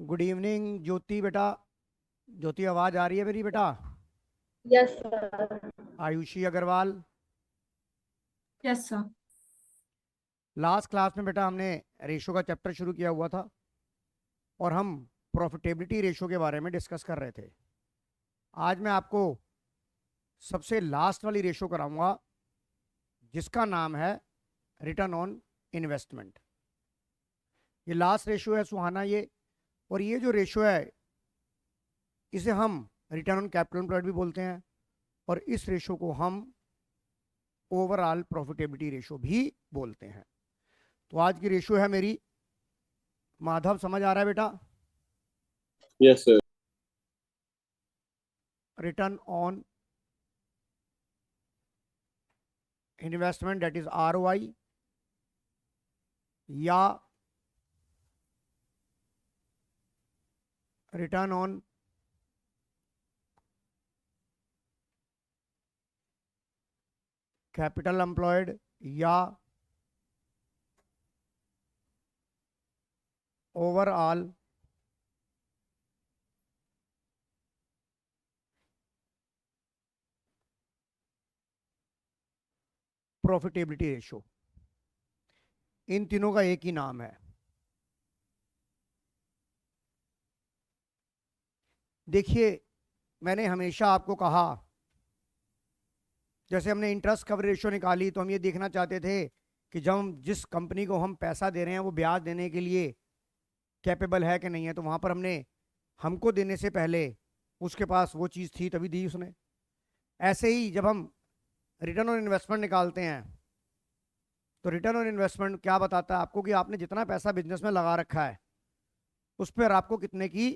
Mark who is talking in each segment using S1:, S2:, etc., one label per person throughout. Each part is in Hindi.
S1: गुड इवनिंग ज्योति बेटा। ज्योति आवाज आ रही है मेरी बेटा?
S2: Yes sir.
S1: Ayushi Agarwal.
S2: Yes sir.
S1: Last class में बेटा हमने रेशो का चैप्टर शुरू किया हुआ था और हम प्रॉफिटेबिलिटी रेशो के बारे में डिस्कस कर रहे थे। आज मैं आपको सबसे लास्ट वाली रेशो कराऊंगा जिसका नाम है रिटर्न ऑन इन्वेस्टमेंट। ये लास्ट रेशो है सुहाना ये। और ये जो रेशो है इसे हम रिटर्न ऑन कैपिटल एम्प्लॉयड भी बोलते हैं और इस रेशो को हम ओवरऑल प्रॉफिटेबिलिटी रेशो भी बोलते हैं। तो आज की रेशो है मेरी। माधव समझ आ रहा है बेटा?
S3: Yes sir.
S1: Return on investment that is ROI या रिटर्न ऑन कैपिटल एम्प्लॉयड या ओवरऑल प्रॉफिटेबिलिटी रेशो। इन तीनों का एक ही नाम है। देखिए, मैंने हमेशा आपको कहा, जैसे हमने इंटरेस्ट कवर रेशो निकाली तो हम ये देखना चाहते थे कि जब हम जिस कंपनी को हम पैसा दे रहे हैं वो ब्याज देने के लिए कैपेबल है कि नहीं है। तो वहां पर हमने हमको देने से पहले उसके पास वो चीज़ थी तभी दी उसने। ऐसे ही जब हम रिटर्न ऑन इन्वेस्टमेंट निकालते हैं तो रिटर्न ऑन इन्वेस्टमेंट क्या बताता है आपको कि आपने जितना पैसा बिजनेस में लगा रखा है उस पर आपको कितने की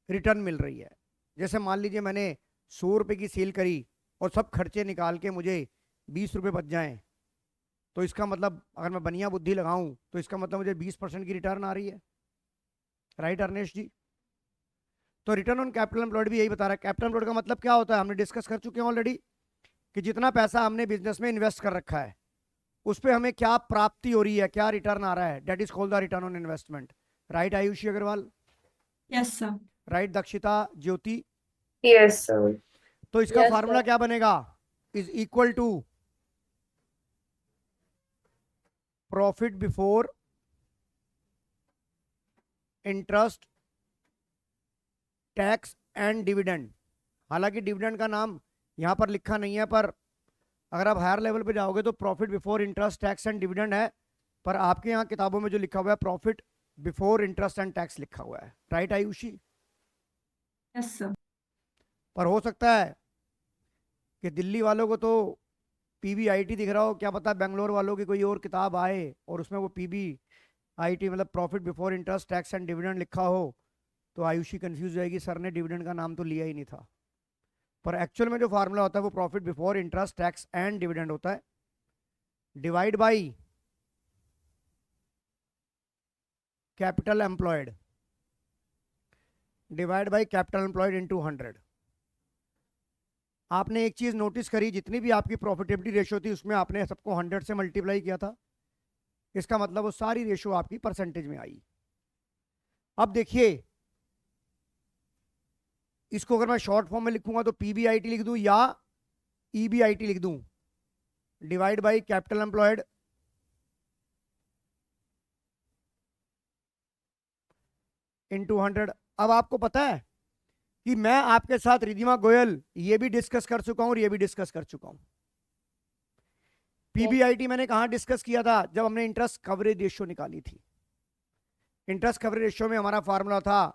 S1: रिटर्न मिल रही है। जैसे मान लीजिए मैंने 100 रुपये की सेल करी और सब खर्चे निकाल के मुझे 20 रुपये बच जाएं, तो इसका मतलब अगर मैं बनिया बुद्धि लगाऊं तो इसका मतलब मुझे 20% की रिटर्न आ रही है। राइट अर्नेश जी? तो रिटर्न ऑन कैपिटल एम्प्लॉयड भी यही बता रहा है। कैपिटल एम्प्लॉयड का मतलब क्या होता है हमने डिस्कस कर चुके हैं ऑलरेडी, कि जितना पैसा हमने बिजनेस में इन्वेस्ट कर रखा है उस पर हमें क्या प्राप्ति हो रही है, क्या रिटर्न आ रहा है, that is called the return on investment. Right Ayushi Agarwal?
S2: Yes sir.
S1: Right Dakshita Jyoti?
S4: Yes sir.
S1: तो इसका
S2: यस
S1: फार्मूला
S2: सर।
S1: क्या बनेगा? Is equal to profit before interest tax and dividend. हालांकि डिविडेंड का नाम यहां पर लिखा नहीं है, पर अगर आप हायर लेवल पे जाओगे तो profit before interest tax and dividend है, पर आपके यहाँ किताबों में जो लिखा हुआ है profit before interest and tax लिखा हुआ है। राइट आयुषी?
S2: Yes sir.
S1: पर हो सकता है कि दिल्ली वालों को तो PBIT दिख रहा हो, क्या पता बेंगलोर वालों की कोई और किताब आए और उसमें वो PBIT मतलब profit before interest tax and dividend लिखा हो, तो आयुषी कंफ्यूज हो जाएगी, सर ने डिविडेंड का नाम तो लिया ही नहीं था। पर एक्चुअल में जो फार्मूला होता है वो profit before interest tax and dividend होता है, divide by capital employed, divide by capital employed into 100। आपने एक चीज नोटिस करी, जितनी भी आपकी प्रॉफिटेबिलिटी रेशो थी उसमें आपने सबको 100 से मल्टीप्लाई किया था। इसका मतलब वो सारी रेशो आपकी परसेंटेज में आई। अब देखिए, इसको अगर मैं शॉर्ट फॉर्म में लिखूंगा तो PBIT लिख दूं या EBIT लिख दूं, divide by capital employed into 100। अब आपको पता है कि मैं आपके साथ रिधिमा गोयल ये भी डिस्कस कर चुका हूं और ये भी डिस्कस कर चुका हूं। PBIT मैंने कहां डिस्कस किया था? जब हमने इंटरेस्ट कवरेज रेशियो निकाली थी। इंटरेस्ट कवरेज रेशियो में हमारा फार्मूला था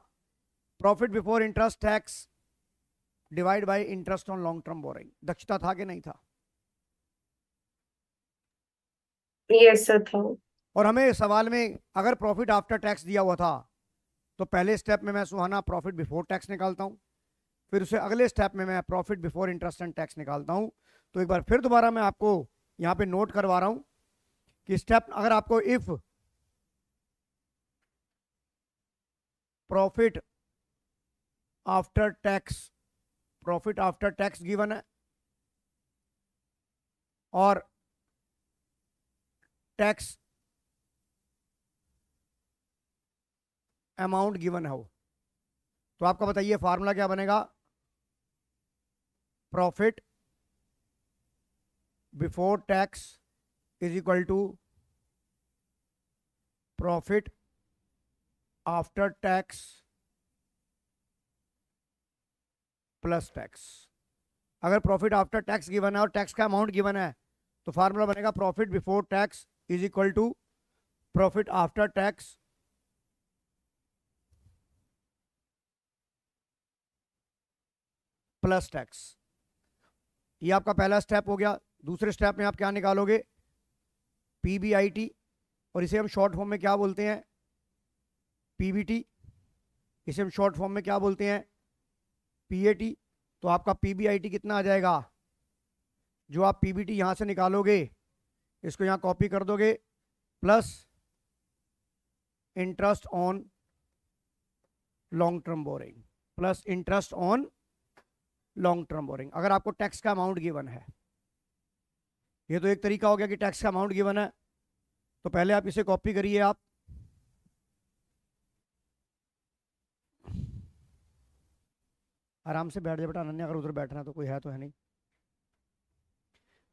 S1: profit before interest tax divide bye interest on long term borrowing. दक्षता था कि नहीं था?
S4: यस सर था।
S1: और हमें सवाल में अगर प्रॉफिट आफ्टर टैक्स दिया हुआ था तो पहले स्टेप में मैं सुहाना प्रॉफिट बिफोर टैक्स निकालता हूं, फिर उसे अगले स्टेप में मैं profit before interest and tax निकालता हूं। तो एक बार फिर दोबारा मैं आपको यहां पे नोट करवा रहा हूं कि स्टेप, अगर आपको if profit after tax, profit after tax given है और टैक्स अमाउंट गिवन हो। तो आपका बताइए फार्मूला क्या बनेगा? Profit before tax is equal to profit after tax plus tax. अगर प्रॉफिट आफ्टर टैक्स गिवन है और टैक्स का अमाउंट गिवन है तो फार्मूला बनेगा profit before tax is equal to profit after tax plus tax. ये आपका पहला स्टेप हो गया। दूसरे स्टेप में आप क्या निकालोगे? पीबीआईटी, और इसे हम शॉर्ट फॉर्म में क्या बोलते हैं? पीबीटी। इसे हम शॉर्ट फॉर्म में क्या बोलते हैं? पीएटी। तो आपका पीबीआईटी कितना आ जाएगा? जो आप पीबीटी यहां से निकालोगे इसको यहां कॉपी कर दोगे, plus interest on long term borrowing, plus interest on long term borrowing. अगर आपको टैक्स का अमाउंट गिवन है, ये तो एक तरीका हो गया कि टैक्स का अमाउंट गिवन है, तो पहले आप इसे कॉपी करिए। आप आराम से बैठ जाए बेटा अनन्या, अगर उधर बैठना तो कोई है तो है नहीं।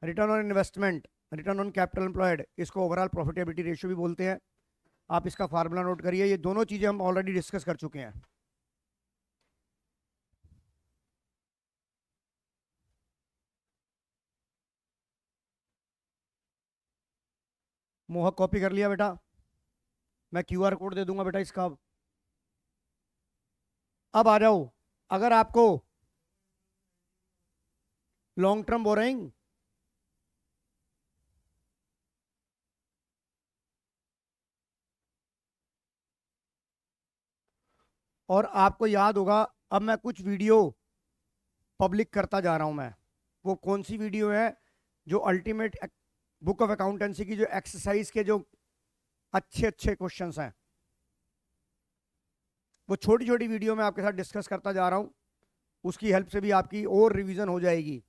S1: Return on investment, return on capital employed, इसको ओवरऑल प्रॉफिटेबिलिटी रेशियो भी बोलते हैं। आप इसका फार्मूला नोट करिए। ये दोनों चीजें हम ऑलरेडी डिस्कस कर चुके हैं। मोहक कॉपी कर लिया बेटा? मैं क्यूआर कोड दे दूंगा बेटा इसका। अब आ जाओ, अगर आपको लॉन्ग टर्म बोरिंग और आपको याद होगा, अब मैं कुछ वीडियो पब्लिक करता जा रहा हूं मैं। वो कौन सी वीडियो है? जो अल्टीमेट बुक ऑफ अकाउंटेंसी की जो एक्सरसाइज के जो अच्छे अच्छे क्वेश्चंस हैं, वो छोटी छोटी वीडियो में आपके साथ डिस्कस करता जा रहा हूं। उसकी हेल्प से भी आपकी और रिवीजन हो जाएगी।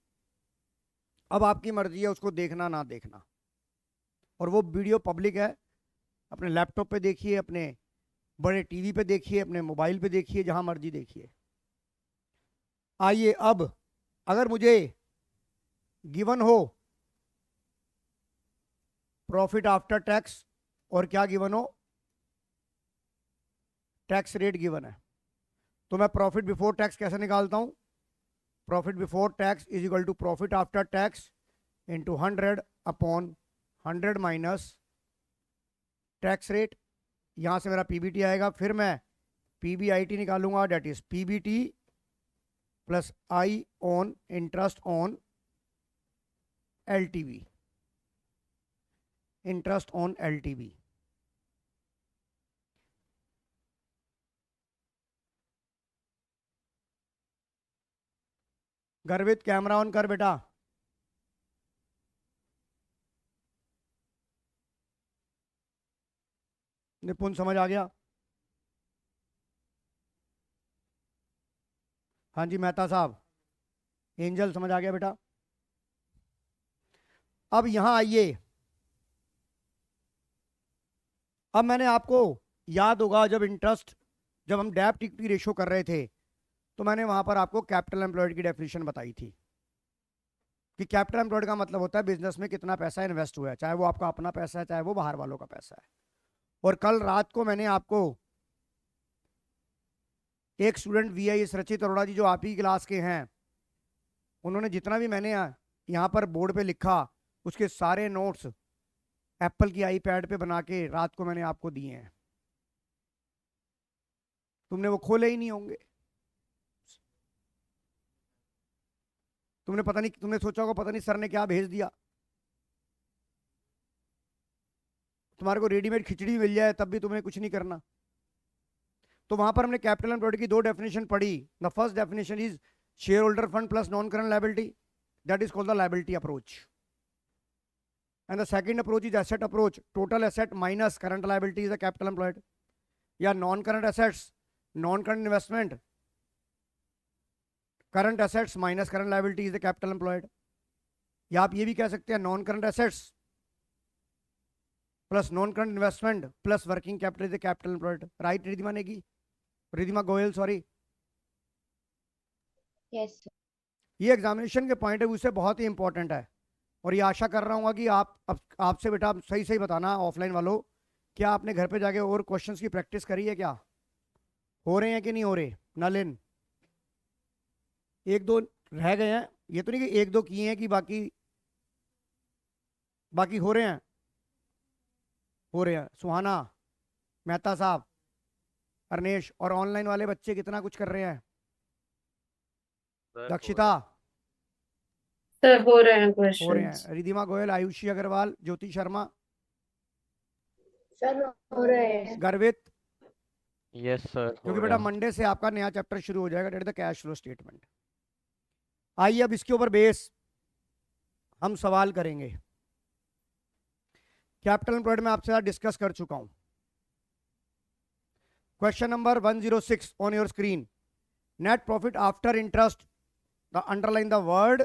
S1: अब आपकी मर्जी है उसको देखना ना देखना, और वो वीडियो पब्लिक है। अपने लैपटॉप पे देखिए, अपने बड़े टीवी पे देखिए, अपने मोबाइल पे देखिए, जहां मर्जी देखिए। आइए, अब अगर मुझे गिवन हो प्रॉफिट आफ्टर टैक्स और क्या गिवन हो? टैक्स रेट गिवन है, तो मैं प्रॉफिट बिफोर टैक्स कैसे निकालता हूं? Profit before tax is equal to profit after tax into 100 upon 100 minus tax rate. यहां से मेरा पीबीटी आएगा, फिर मैं पीबीआईटी निकालूंगा, that is PBT plus I on interest on LTV, interest on LTV. Garvit camera on कर बेटा। निपुण समझ आ गया? हाँ जी मेहता साहब। एंजल समझ आ गया बेटा? अब यहां आइए, अब मैंने आपको याद होगा जब हम डेब्ट इक्विटी रेशियो कर रहे थे, तो मैंने वहां पर आपको कैपिटल एम्प्लॉयड की डेफिनेशन बताई थी कि कैपिटल एम्प्लॉयड का मतलब होता है बिजनेस में कितना पैसा इन्वेस्ट हुआ है, चाहे वो आपका अपना पैसा है, चाहे वो बाहर वालों का पैसा है। और कल रात को मैंने आपको एक स्टूडेंट VIS रचित अरोड़ा जी, जो आप ही क्लास के हैं, उन्होंने जितना भी मैंने यहाँ पर बोर्ड पे लिखा उसके सारे नोट्स एप्पल की आईपैड पे बना के रात को मैंने आपको दिए हैं। तुमने वो खोले ही नहीं होंगे। तुमने सोचा होगा पता नहीं सर ने क्या भेज दिया। तुम्हारे को रेडीमेड खिचड़ी मिल जाए तब भी तुम्हें कुछ नहीं करना। तो वहां पर हमने कैपिटल एम्प्लॉयड की 2 डेफिनेशन पढ़ी। The first definition is share holder fund plus non current liability, that is called the liability approach. And the second approach is asset approach, total asset minus current liability is the capital employed, या non current assets, non current investment, current assets minus current liability is the capital employed. या आप ये भी कह सकते हैं non current assets plus non current investment plus working capital is the capital employed, right Ridhima Negi, Ridhima Goyal sorry.
S5: Yes, sir.
S1: ये एग्जामिनेशन के पॉइंट ऑफ व्यू से बहुत ही इंपॉर्टेंट है, और ये आशा कर रहा हूँ कि आपसे बेटा सही सही बताना ऑफलाइन वालों, क्या आपने घर पे जाके और क्वेश्चंस की प्रैक्टिस करी है, क्या हो रहे हैं कि नहीं हो रहे? नलिन, एक दो रह गए हैं, ये तो नहीं कि एक दो किए हैं कि बाकी बाकी हो रहे हैं, हो रहे हैं। सुहाना, मेहता साहब, अर्नेश, और ऑनलाइन वाले बच्चे कितना कुछ कर रहे हैं? दक्षिता,
S4: सर हो रहे हैं
S1: हो रहे
S4: क्वेश्चंस।
S1: हैं। रिधिमा गोयल, आयुषी अग्रवाल, ज्योति शर्मा,
S5: Sir, हो रहे हैं.
S1: गर्वित,
S6: यस सर,
S1: क्योंकि बेटा मंडे से आपका नया चैप्टर शुरू हो जाएगा, that the cash flow statement. आइए अब इसके ऊपर बेस हम सवाल करेंगे। कैपिटल एम्प्लॉयड में आपसे डिस्कस कर चुका हूं। Question number 106 on your screen, net profit after interest, the underline the word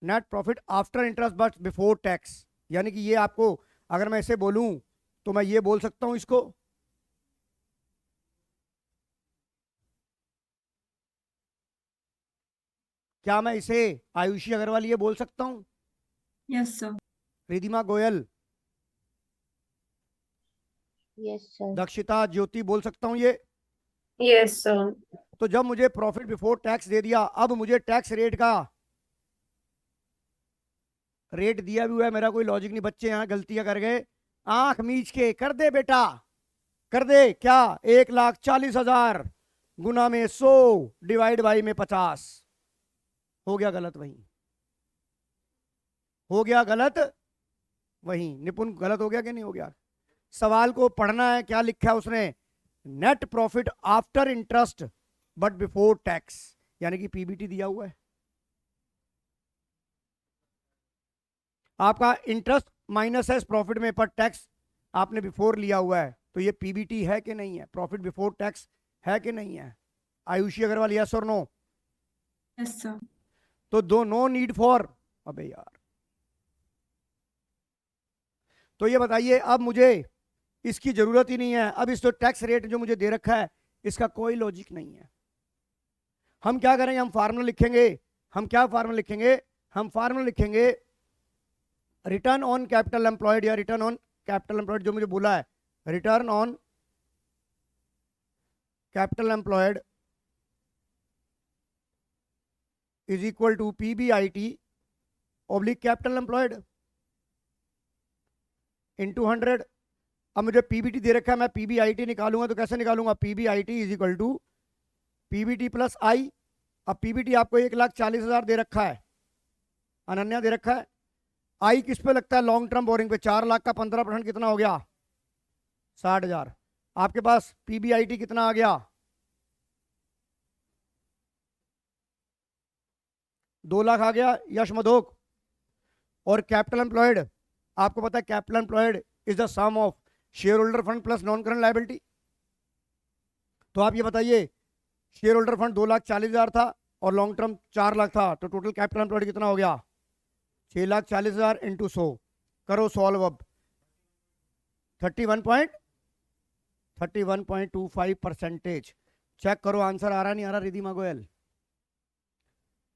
S1: net profit after interest but before tax, यानी कि ये आपको अगर मैं इसे बोलूं तो मैं ये बोल सकता हूं इसको, क्या मैं इसे आयुषी अग्रवाल ये बोल सकता हूं?
S2: Yes, sir.
S1: Ridhima Goyal,
S5: Yes, sir.
S1: Dakshita, ज्योति बोल सकता हूं ये?
S4: Yes sir.
S1: तो जब मुझे प्रॉफिट बिफोर टैक्स दे दिया, अब मुझे टैक्स रेट का रेट दिया भी हुआ है, मेरा कोई लॉजिक नहीं। बच्चे यहाँ गलतियां कर गए, आंख मीच के कर दे बेटा, कर दे क्या, 1,40,000 गुना में 100 डिवाइड बाई में 50, हो गया गलत वहीं, हो गया गलत वहीं। निपुण गलत हो गया कि नहीं हो गया? सवाल को पढ़ना है, क्या लिखा है उसने, net profit after interest but before tax, यानी कि पीबीटी दिया हुआ है। आपका इंटरेस्ट माइनस है प्रॉफिट में, पर टैक्स आपने बिफोर लिया हुआ है, तो ये पीबीटी है कि नहीं है? प्रॉफिट बिफोर टैक्स है कि नहीं है? आयुषी अग्रवाल, यस और नो?
S2: Yes, sir.
S1: तो दो नो नीड फॉर, अबे यार, तो ये बताइए अब मुझे इसकी जरूरत ही नहीं है। अब इस तो टैक्स रेट जो मुझे दे रखा है इसका कोई लॉजिक नहीं है। हम क्या करेंगे, हम फार्मूला लिखेंगे। हम क्या फार्मूला लिखेंगे? हम फार्मूला लिखेंगे रिटर्न ऑन कैपिटल एम्प्लॉयड, या रिटर्न ऑन कैपिटल एम्प्लॉयड जो मुझे बोला है, return on capital employed is equal to PBIT oblique capital employed into 100। अब मुझे पीबीटी दे रखा है, मैं पीबीआईटी निकालूंगा तो कैसे निकालूंगा? PBIT is equal to PBT plus I. अब पीबीटी आपको 1,40,000 दे रखा है, अनन्या दे रखा है। आई किस पे लगता है? लॉन्ग टर्म बोरिंग पे। 4 लाख का 15% कितना हो गया? 60,000। आपके पास पीबीआईटी कितना आ गया? 2 लाख आ गया, यश मधोक। और कैपिटल एम्प्लॉयड, आपको पता है capital employed is the sum of share holder fund plus non current liability. तो आप ये बताइए, शेयर होल्डर फंड 2,40,000 था और लॉन्ग टर्म 4 लाख था, तो टोटल कैपिटल एम्प्लॉयड कितना हो गया? 6,40,000 इंटू 100। करो सॉल्व अब। 31.25%। चेक करो आंसर आ रहा नहीं आ रहा रिधिमा गोयल?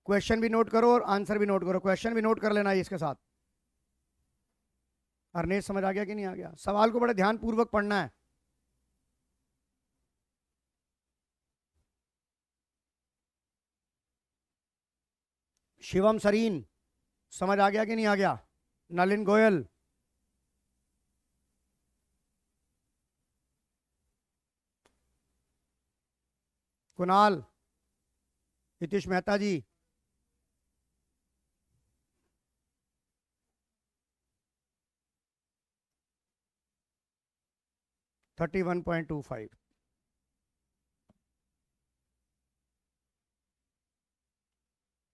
S1: क्वेश्चन भी नोट करो और आंसर भी नोट करो। क्वेश्चन भी नोट कर लेना है इसके साथ। अर्नेश समझ आ गया कि नहीं आ गया? सवाल को बड़े ध्यान पूर्वक पढ़ना है। शिवम सरीन, समझ आ गया कि नहीं आ गया? नलिन गोयल, कुणाल, हितेश मेहता जी, $31.25।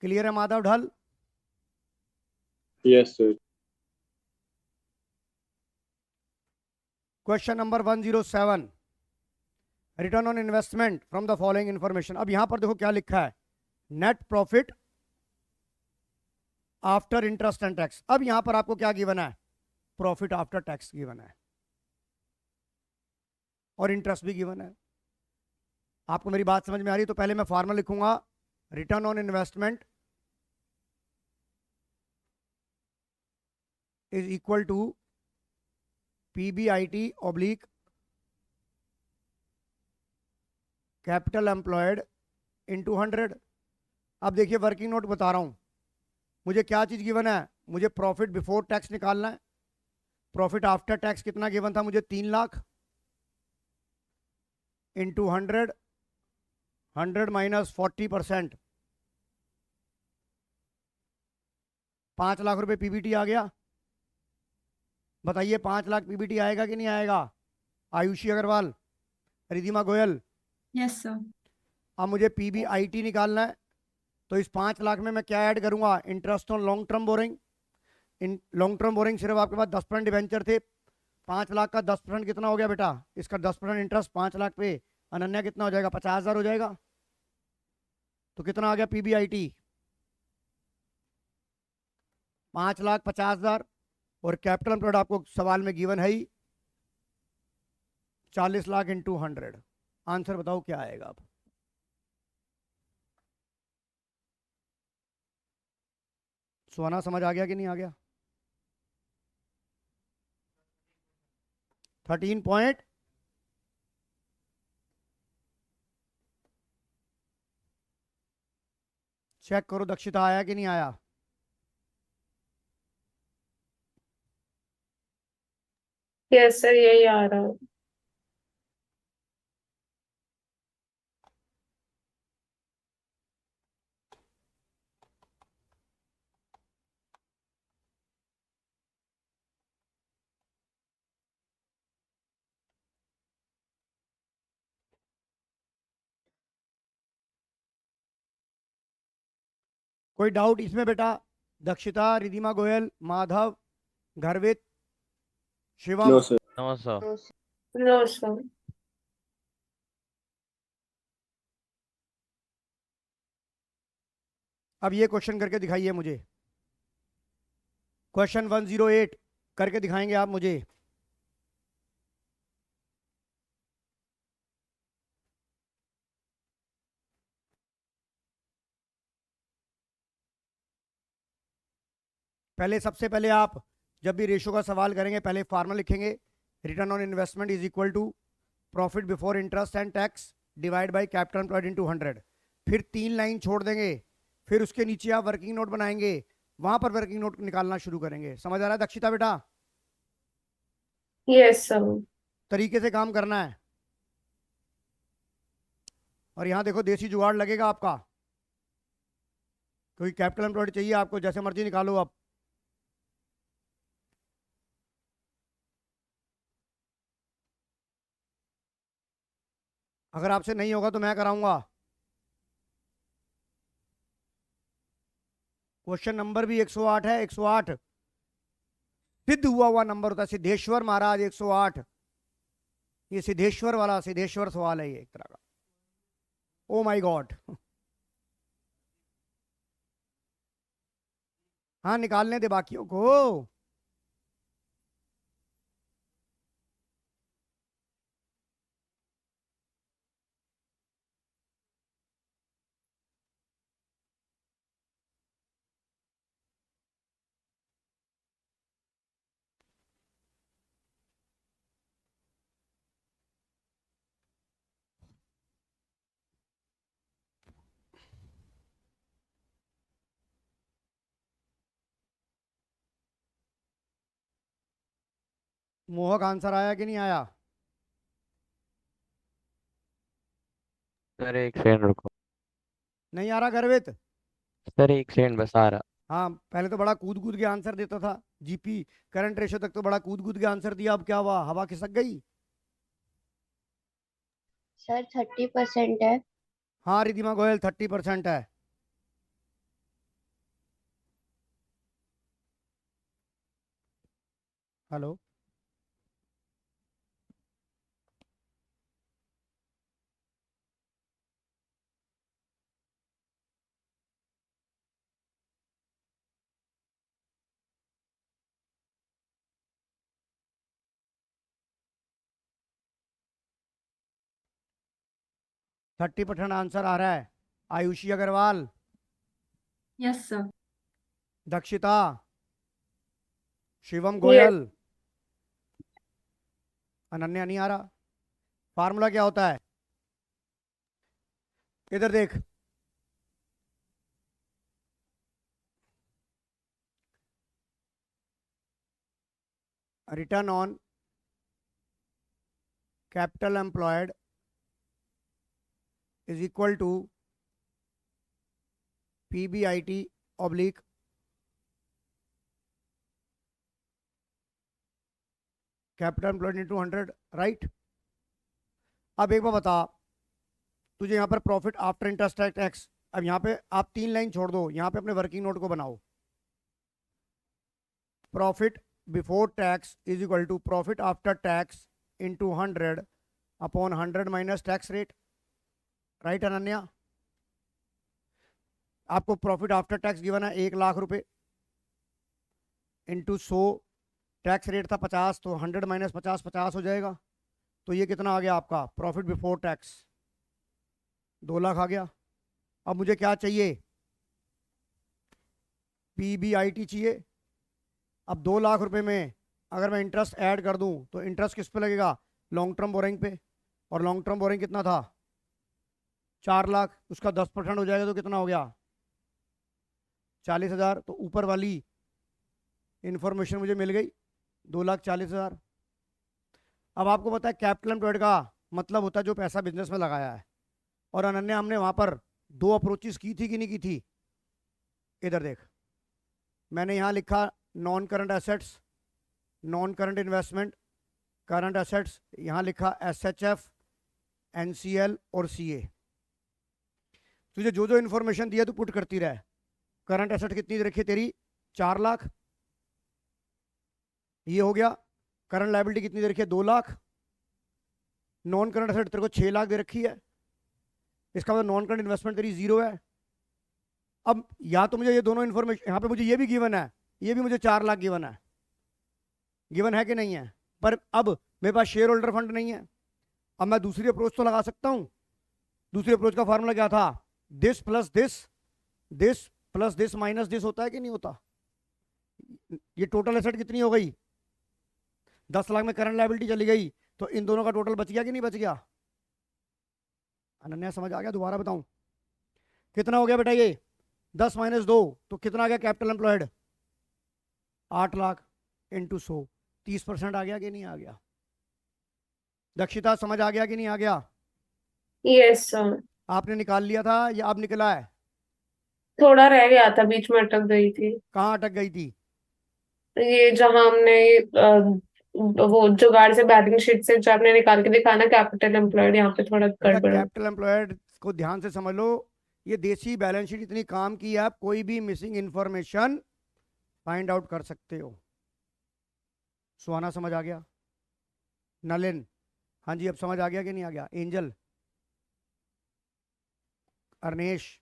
S1: क्लियर है माधव ढल?
S3: Yes, sir.
S1: Question number 107, return on investment from the following information. अब यहां पर देखो क्या लिखा है, net profit after interest and tax. अब यहां पर आपको क्या गिवन है, प्रॉफिट आफ्टर टैक्स गिवन है और इंटरेस्ट भी गिवन है। आपको मेरी बात समझ में आ रही है? तो पहले मैं फार्मूला लिखूंगा, return on investment is equal to PBIT oblique capital employed into 100। अब देखिए वर्किंग नोट बता रहा हूं, मुझे क्या चीज गिवन है, मुझे प्रॉफिट बिफोर टैक्स निकालना है। प्रॉफिट आफ्टर टैक्स कितना गिवन था मुझे, 3 लाख इंटू 100, 100 माइनस 40%, 5 लाख रुपए पीबीटी आ गया। बताइए 5 लाख पीबीटी आएगा कि नहीं आएगा? आयुषी अग्रवाल, रिधिमा गोयल।
S2: Yes, sir.
S1: अब मुझे PBIT निकालना है, तो इस 5 लाख में मैं क्या ऐड करूंगा, interest on long term borrowing. In long term borrowing सिर्फ आपके पास 10% डिवेंचर थे, 5 लाख का 10% कितना हो गया बेटा, इसका 10% इंटरेस्ट 5 लाख पे, अनन्या कितना हो जाएगा, 50,000 हो जाएगा। तो कितना आ गया PBIT, 5,50,000। और कैपिटल एम्प्लॉयड आपको सवाल में गिवन है ही 40 लाख इंटू 100। आंसर बताओ क्या आएगा। अब सोना समझ आ गया कि नहीं आ गया? 13 पॉइंट, चेक करो दक्षिता आया कि नहीं आया।
S4: यस सर, यही आ रहा है।
S1: कोई डाउट इसमें बेटा? Dakshita, Ridhima Goyal, Madhav, Gharvit, Shivam.
S3: No, sir.
S6: No, sir.
S5: No, sir.
S4: No sir.
S1: अब ये क्वेश्चन करके दिखाइए मुझे, क्वेश्चन 108 करके दिखाएंगे आप मुझे। पहले सबसे पहले आप जब भी रेशो का सवाल करेंगे पहले फार्मूला लिखेंगे, return on investment is equal to profit before interest and tax divide by capital employed into 100। फिर 3 लाइन छोड़ देंगे, फिर उसके नीचे आप वर्किंग नोट बनाएंगे, वहां पर वर्किंग नोट निकालना शुरू करेंगे। समझ आ रहा है दक्षिता बेटा?
S4: Yes sir.
S1: तरीके से काम करना है। और यहाँ देखो देसी जुगाड़ लगेगा आपका, क्योंकि कैपिटल एम्प्लॉयड चाहिए आपको, जैसे मर्जी निकालो आप। अगर आपसे नहीं होगा तो मैं कराऊंगा। क्वेश्चन नंबर भी 108 है, 108 सिद्ध हुआ हुआ नंबर होता है। सिद्धेश्वर महाराज 108, ये सिद्धेश्वर वाला सिद्धेश्वर सवाल है ये एक तरह का। Oh my God. हाँ निकालने दे बाकियों को। मोहक आंसर आया कि नहीं आया?
S6: सर एक सेकंड रुको।
S1: नहीं आ रहा गर्वित?
S6: सर एक सेकंड बस आ रहा।
S1: हाँ पहले तो बड़ा कूद कूद के आंसर देता था, जीपी करंट रेशो तक तो बड़ा कूद कूद के आंसर दिया, अब क्या हुआ, हवा खिसक गई?
S5: सर 30% है।
S1: हाँ रिधिमा गोयल 30% है। हेलो 30% आंसर आ रहा है। Ayushi Agarwal,
S2: Yes, sir.
S1: Dakshita, Shivam
S4: Yes.
S1: Goyal, Ananya नहीं आ रहा। फार्मूला क्या होता है? इधर देख, return on capital employed is equal to PBIT oblique capital employed into 100, right. अब एक बार बता, तुझे यहाँ पर प्रॉफिट आफ्टर इंटरेस्ट टैक्स, अब यहाँ पे आप 3 लाइन छोड़ दो, यहाँ पे अपने वर्किंग नोट को बनाओ। Profit before tax is equal to profit after tax into 100 upon 100 minus tax rate, right Ananya. आपको प्रॉफिट आफ्टर टैक्स गिवन है 1 लाख रुपए इंटू 100, टैक्स रेट था 50, तो 100 माइनस 50 50 हो जाएगा। तो ये कितना आ गया आपका प्रॉफिट बिफोर टैक्स? 2 लाख आ गया। अब मुझे क्या चाहिए? PBIT चाहिए। अब 2 लाख रुपए में अगर मैं इंटरेस्ट ऐड कर दूं तो इंटरेस्ट किस पे लगेगा? लॉन्ग टर्म बोरिंग पे। और लॉन्ग टर्म बोरिंग कितना था? 4 लाख। उसका 10% हो जाएगा तो कितना हो गया? 40,000। तो ऊपर वाली इंफॉर्मेशन मुझे मिल गई, 2,40,000। अब आपको पता है कैपिटल एम्प्लॉयड का मतलब होता है जो पैसा बिजनेस में लगाया है। और अनन्या, हमने वहां पर 2 अप्रोचेस की थी कि नहीं की थी? इधर देख, मैंने यहाँ लिखा non current assets, non current investment, current assets, यहाँ लिखा SHF, NCL और CA। तुझे जो जो इन्फॉर्मेशन दिया तू पुट करती रहे। करंट एसेट कितनी रखी है तेरी? 4 लाख, ये हो गया। करंट लायबिलिटी कितनी दे रखी है? 2 लाख। नॉन करंट एसेट तेरे को 6 लाख दे रखी है, इसका मतलब नॉन करंट इन्वेस्टमेंट तेरी 0 है। अब या तो मुझे ये दोनों इन्फॉर्मेशन, यहाँ पे मुझे ये भी गिवन है, ये भी मुझे 4 लाख गिवन है, गिवन है कि नहीं है? पर अब मेरे पास शेयर होल्डर फंड नहीं है। अब मैं दूसरी अप्रोच तो लगा सकता हूँ। दूसरी अप्रोच का फॉर्मूला क्या था? This plus this, this plus this minus this होता है कि नहीं होता? ये टोटल एसेट कितनी हो गई? 10 लाख में करंट लायबिलिटी चली गई, तो इन दोनों का टोटल बच गया कि नहीं बच गया? अनन्या समझ आ गया? दोबारा बताऊं, कितना हो गया बेटा? ये 10 माइनस 2 तो कितना आ गया कैपिटल एम्प्लॉयड? 8 लाख इंटू 100, 30% आ गया कि नहीं आ गया? दक्षिता समझ आ गया कि नहीं आ गया?
S4: Yes, sir.
S1: आपने निकाल लिया था या अब निकला है?
S4: थोड़ा रह गया था, बीच में अटक गई थी।
S1: कहाँ अटक गई थी?
S4: ये जहां हमने वो जुगाड़ से बैलेंस शीट से जो आपने निकाल के दिखाया ना कैपिटल एम्प्लॉयड, यहाँ पे थोड़ा
S1: बेटा
S4: गड़बड़ है।
S1: कैपिटल एम्प्लॉयड को ध्यान से समझ लो। ये देसी बैलेंस शीट इतनी काम की है, आप कोई भी मिसिंग इंफॉर्मेशन फाइंड आउट कर सकते हो। सुहाना समझ आ गया? नलिन, हाँ जी अब समझ आ गया कि नहीं आ गया? एंजल, अरनेश,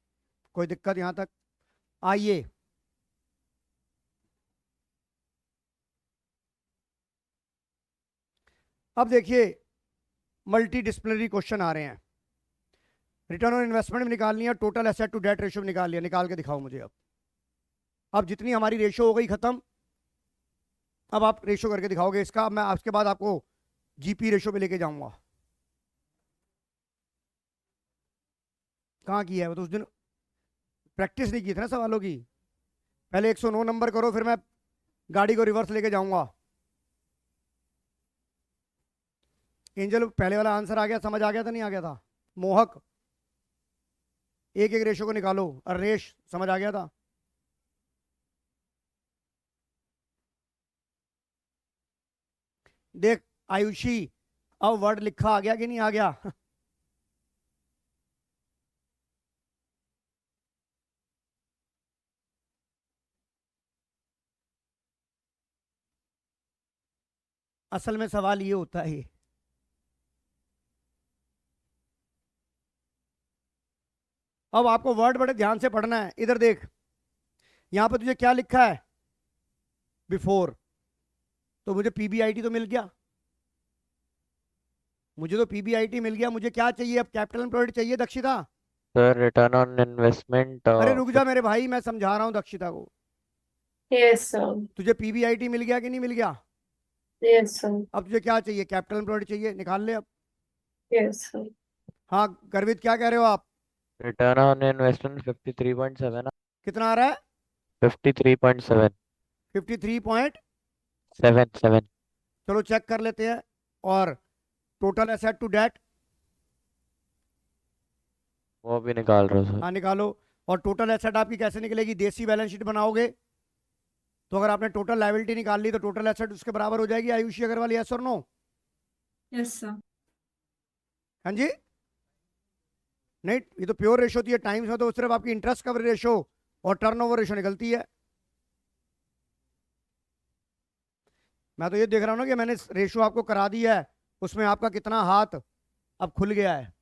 S1: कोई दिक्कत यहाँ तक? आइए, अब देखिए मल्टी डिसिप्लिनरी क्वेश्चन आ रहे हैं। रिटर्न ऑन इन्वेस्टमेंट में निकालनी है, total asset to debt ratio में निकाल लिया, निकाल के दिखाओ मुझे। अब जितनी हमारी रेशियो हो गई खत्म, अब आप रेशियो करके दिखाओगे इसका। मैं उसके बाद आपको GP रेशियो पे लेके जाऊंगा। कहाँ की है वो? तो उस दिन प्रैक्टिस नहीं की थी ना सवालों की। पहले 109 नंबर करो, फिर मैं गाड़ी को रिवर्स लेके जाऊंगा। एंजल, पहले वाला आंसर आ गया, समझ आ गया था नहीं आ गया था? मोहक, एक एक रेशो को निकालो। अरनेश, समझ आ गया था? देख आयुषी, अब वर्ड लिखा आ गया कि नहीं आ गया? असल में सवाल ये होता है, अब आपको वर्ड बड़े ध्यान से पढ़ना है। इधर देख, यहां पर तुझे क्या लिखा है? बिफोर। तो मुझे PBIT तो मिल गया, मुझे तो पीबीआईटी मिल गया, मुझे क्या चाहिए अब? कैपिटल एम्प्लॉयड चाहिए Dakshita.
S6: Sir return on investment
S1: अरे रुक जा मेरे भाई, मैं समझा रहा हूँ दक्षिता को।
S4: Yes, sir.
S1: तुझे पीबीआईटी मिल गया कि नहीं मिल गया?
S4: Yes, sir.
S1: अब तुझे क्या चाहिए? कैपिटल एम्प्लॉयड चाहिए, निकाल ले अब।
S4: Yes, sir.
S1: हाँ गर्वित, क्या कह रहे हो आप?
S6: रिटर्न ऑन इन्वेस्टमेंट 53.7
S1: कितना आ रहा है?
S6: 53.7
S1: 53.7।
S6: 7
S1: चलो चेक कर लेते हैं। और टोटल एसेट टू डेट,
S6: वो भी निकाल रहा हूँ सर।
S1: हाँ निकालो। और टोटल एसेट आपकी कैसे निकलेगी? देसी बैलेंस शीट बनाओगे तो अगर आपने टोटल लायबिलिटी निकाल ली तो टोटल एसेट उसके बराबर हो जाएगी। आयुषी अग्रवाल, यस और नो?
S2: Yes, sir.
S1: हाँ जी। नहीं, ये तो प्योर रेशो होती है। टाइम्स में तो सिर्फ आपकी इंटरेस्ट कवर रेशो और टर्नओवर रेशो निकलती है। मैं तो ये देख रहा हूँ ना कि मैंने रेशो आपको करा दिया है, उसमें आपका कितना हाथ अब खुल गया है।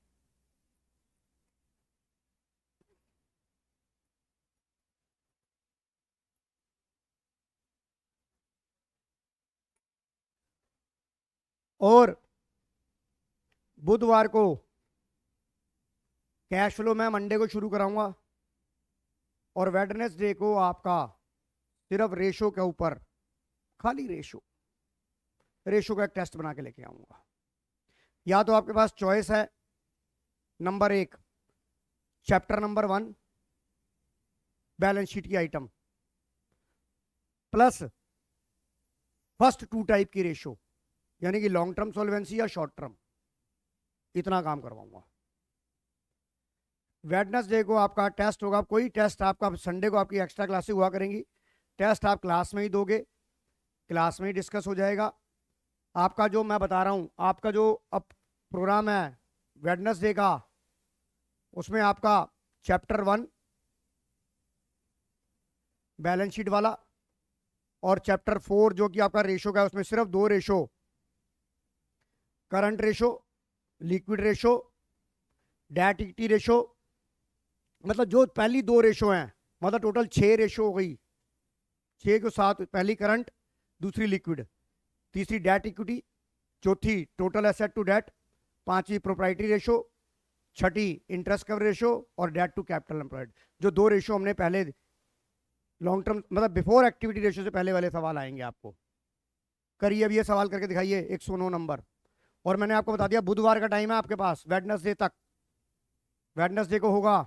S1: और बुधवार को कैश फ्लो मैं मंडे को शुरू कराऊंगा, और वेडनेसडे को आपका सिर्फ रेशो के ऊपर, खाली रेशो का एक टेस्ट बना के लेके आऊंगा। या तो आपके पास चॉइस है, number 1 chapter number 1 balance sheet की आइटम प्लस फर्स्ट 2 टाइप की रेशो, यानी कि लॉन्ग टर्म सॉल्वेंसी या शॉर्ट टर्म, इतना काम करवाऊंगा। वेडनेसडे को आपका टेस्ट होगा। कोई टेस्ट आपका संडे को आपकी एक्स्ट्रा क्लासेस हुआ करेंगी, टेस्ट आप क्लास में ही दोगे, क्लास में ही डिस्कस हो जाएगा। आपका जो मैं बता रहा हूं, आपका जो अब प्रोग्राम है वेडनेसडे का, उसमें आपका चैप्टर 1 बैलेंस शीट वाला और चैप्टर 4 जो कि आपका रेशो का है, उसमें सिर्फ 2 ratio, current ratio, liquid ratio, debt equity ratio, मतलब जो पहली 2 रेशो हैं, मतलब टोटल 6 रेशो हो गई। 6 के साथ पहली करंट, दूसरी लिक्विड, तीसरी डेट इक्विटी, चौथी टोटल एसेट टू डेट, पांचवी प्रोप्राइटरी रेशो, छठी इंटरेस्ट कवर रेशो और डेट टू कैपिटल एम्प्लॉयड। जो 2 रेशो हमने पहले लॉन्ग टर्म, मतलब बिफोर एक्टिविटी रेशो से पहले वाले सवाल आएंगे आपको। करिए अब ये सवाल करके दिखाइए 109 नंबर। और मैंने आपको बता दिया बुधवार का टाइम है आपके पास, वेडनेसडे तक। वेडनेसडे को होगा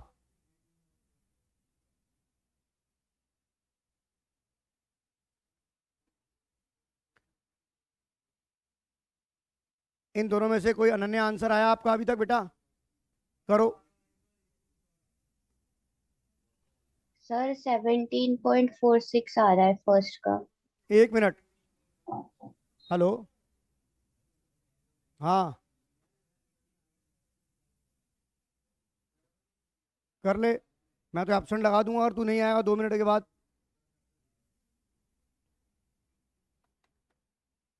S1: इन दोनों में से कोई अनन्य आंसर आया आपका अभी तक? बेटा करो।
S5: सर 17.46 आ रहा है फर्स्ट का।
S1: 1 मिनट, हेलो, हाँ कर ले, मैं तो एब्सेंट लगा दूंगा और तू नहीं आएगा 2 मिनट के बाद।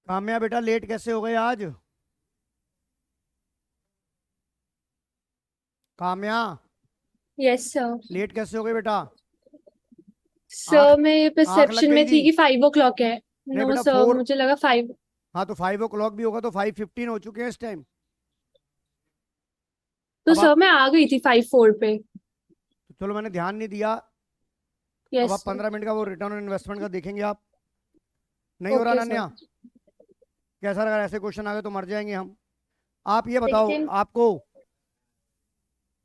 S1: काम्या बेटा लेट कैसे हो गए आज? Kamya
S7: yes sir.
S1: लेट कैसे हो गए बेटा?
S7: सर मैं
S1: आंख लग
S7: परसेप्शन
S1: गई
S7: में
S1: थी?
S7: थी कि 5 o'clock है।
S1: नहीं
S7: नो
S1: बेटा,
S7: सर
S1: 4,
S7: मुझे लगा 5।
S1: हाँ तो 5 o'clock भी होगा तो 5:15 हो चुके हैं इस टाइम।
S7: तो
S1: अब
S7: सर
S1: आप,
S7: मैं आ गई थी 5:04 पे।
S1: तो चलो मैंने ध्यान नहीं दिया। अब
S7: यस
S1: आप
S7: सर।
S1: 15 मिनट का वो रिटर्न ऑन इन्वेस्टमेंट का देखेंगे आप। नहीं हो रहा
S7: ओके
S1: अनन्या?
S7: सर।
S1: कैसा, अगर ऐसे क्वेश्चन आ गए तो मर जाएंगे हम। आप ये बताओ
S4: लेकिन
S1: आपको,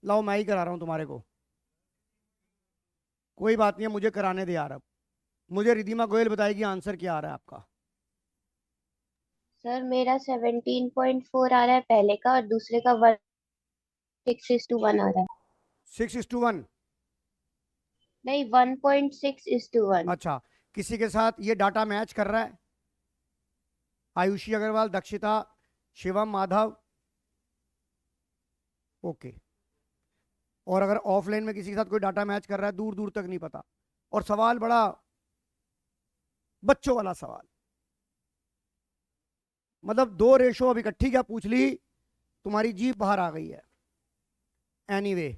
S1: लाओ मैं ही करा रहा हूँ तुम्हारे को, कोई बात नहीं है, मुझे कराने दे यार। अब मुझे रिधिमा गोयल बताएगी आंसर क्या आ रहा है आपका।
S5: सर मेरा 17.4 आ रहा है पहले का, और दूसरे का 1:6:1 आ रहा है।
S1: 6:1?
S5: नहीं, 1.6:1।
S1: अच्छा, किसी के साथ ये डाटा मैच कर रहा है? आयुषी अग्रवाल, दक्षिता, शिवम, माधव, ओके। और अगर ऑफलाइन में किसी के साथ कोई डाटा मैच कर रहा है, दूर दूर तक नहीं पता। और सवाल बड़ा बच्चों वाला सवाल, मतलब 2 रेशो अब इकट्ठी क्या पूछ ली, तुम्हारी जीप बाहर आ गई है। Anyway,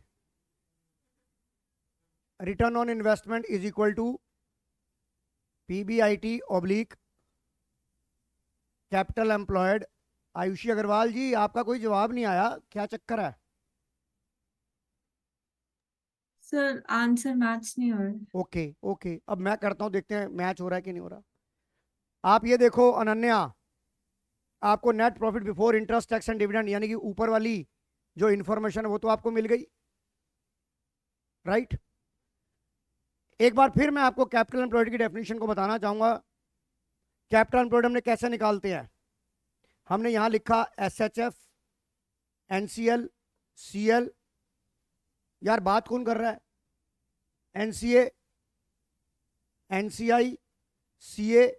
S1: return on investment is equal to PBIT oblique capital employed Ayushi Agarwal ji, आपका कोई जवाब नहीं आया, क्या चक्कर है?
S2: सर आंसर मैच नहीं हो रहा।
S1: ओके ओके, अब मैं करता हूं, देखते हैं मैच हो रहा है कि नहीं हो रहा। आप ये देखो अनन्या, आपको net profit before interest tax and dividend यानी कि ऊपर वाली जो इंफॉर्मेशन है वो तो आपको मिल गई, राइट? एक बार फिर मैं आपको कैपिटल एम्प्लॉयड की डेफिनेशन को बताना चाहूंगा। कैपिटल एम्प्लॉयड हमने कैसे निकालते हैं? हमने यहां लिखा SHF, NCL, CL। यार बात कौन कर रहा है? NCA, NCI, CA,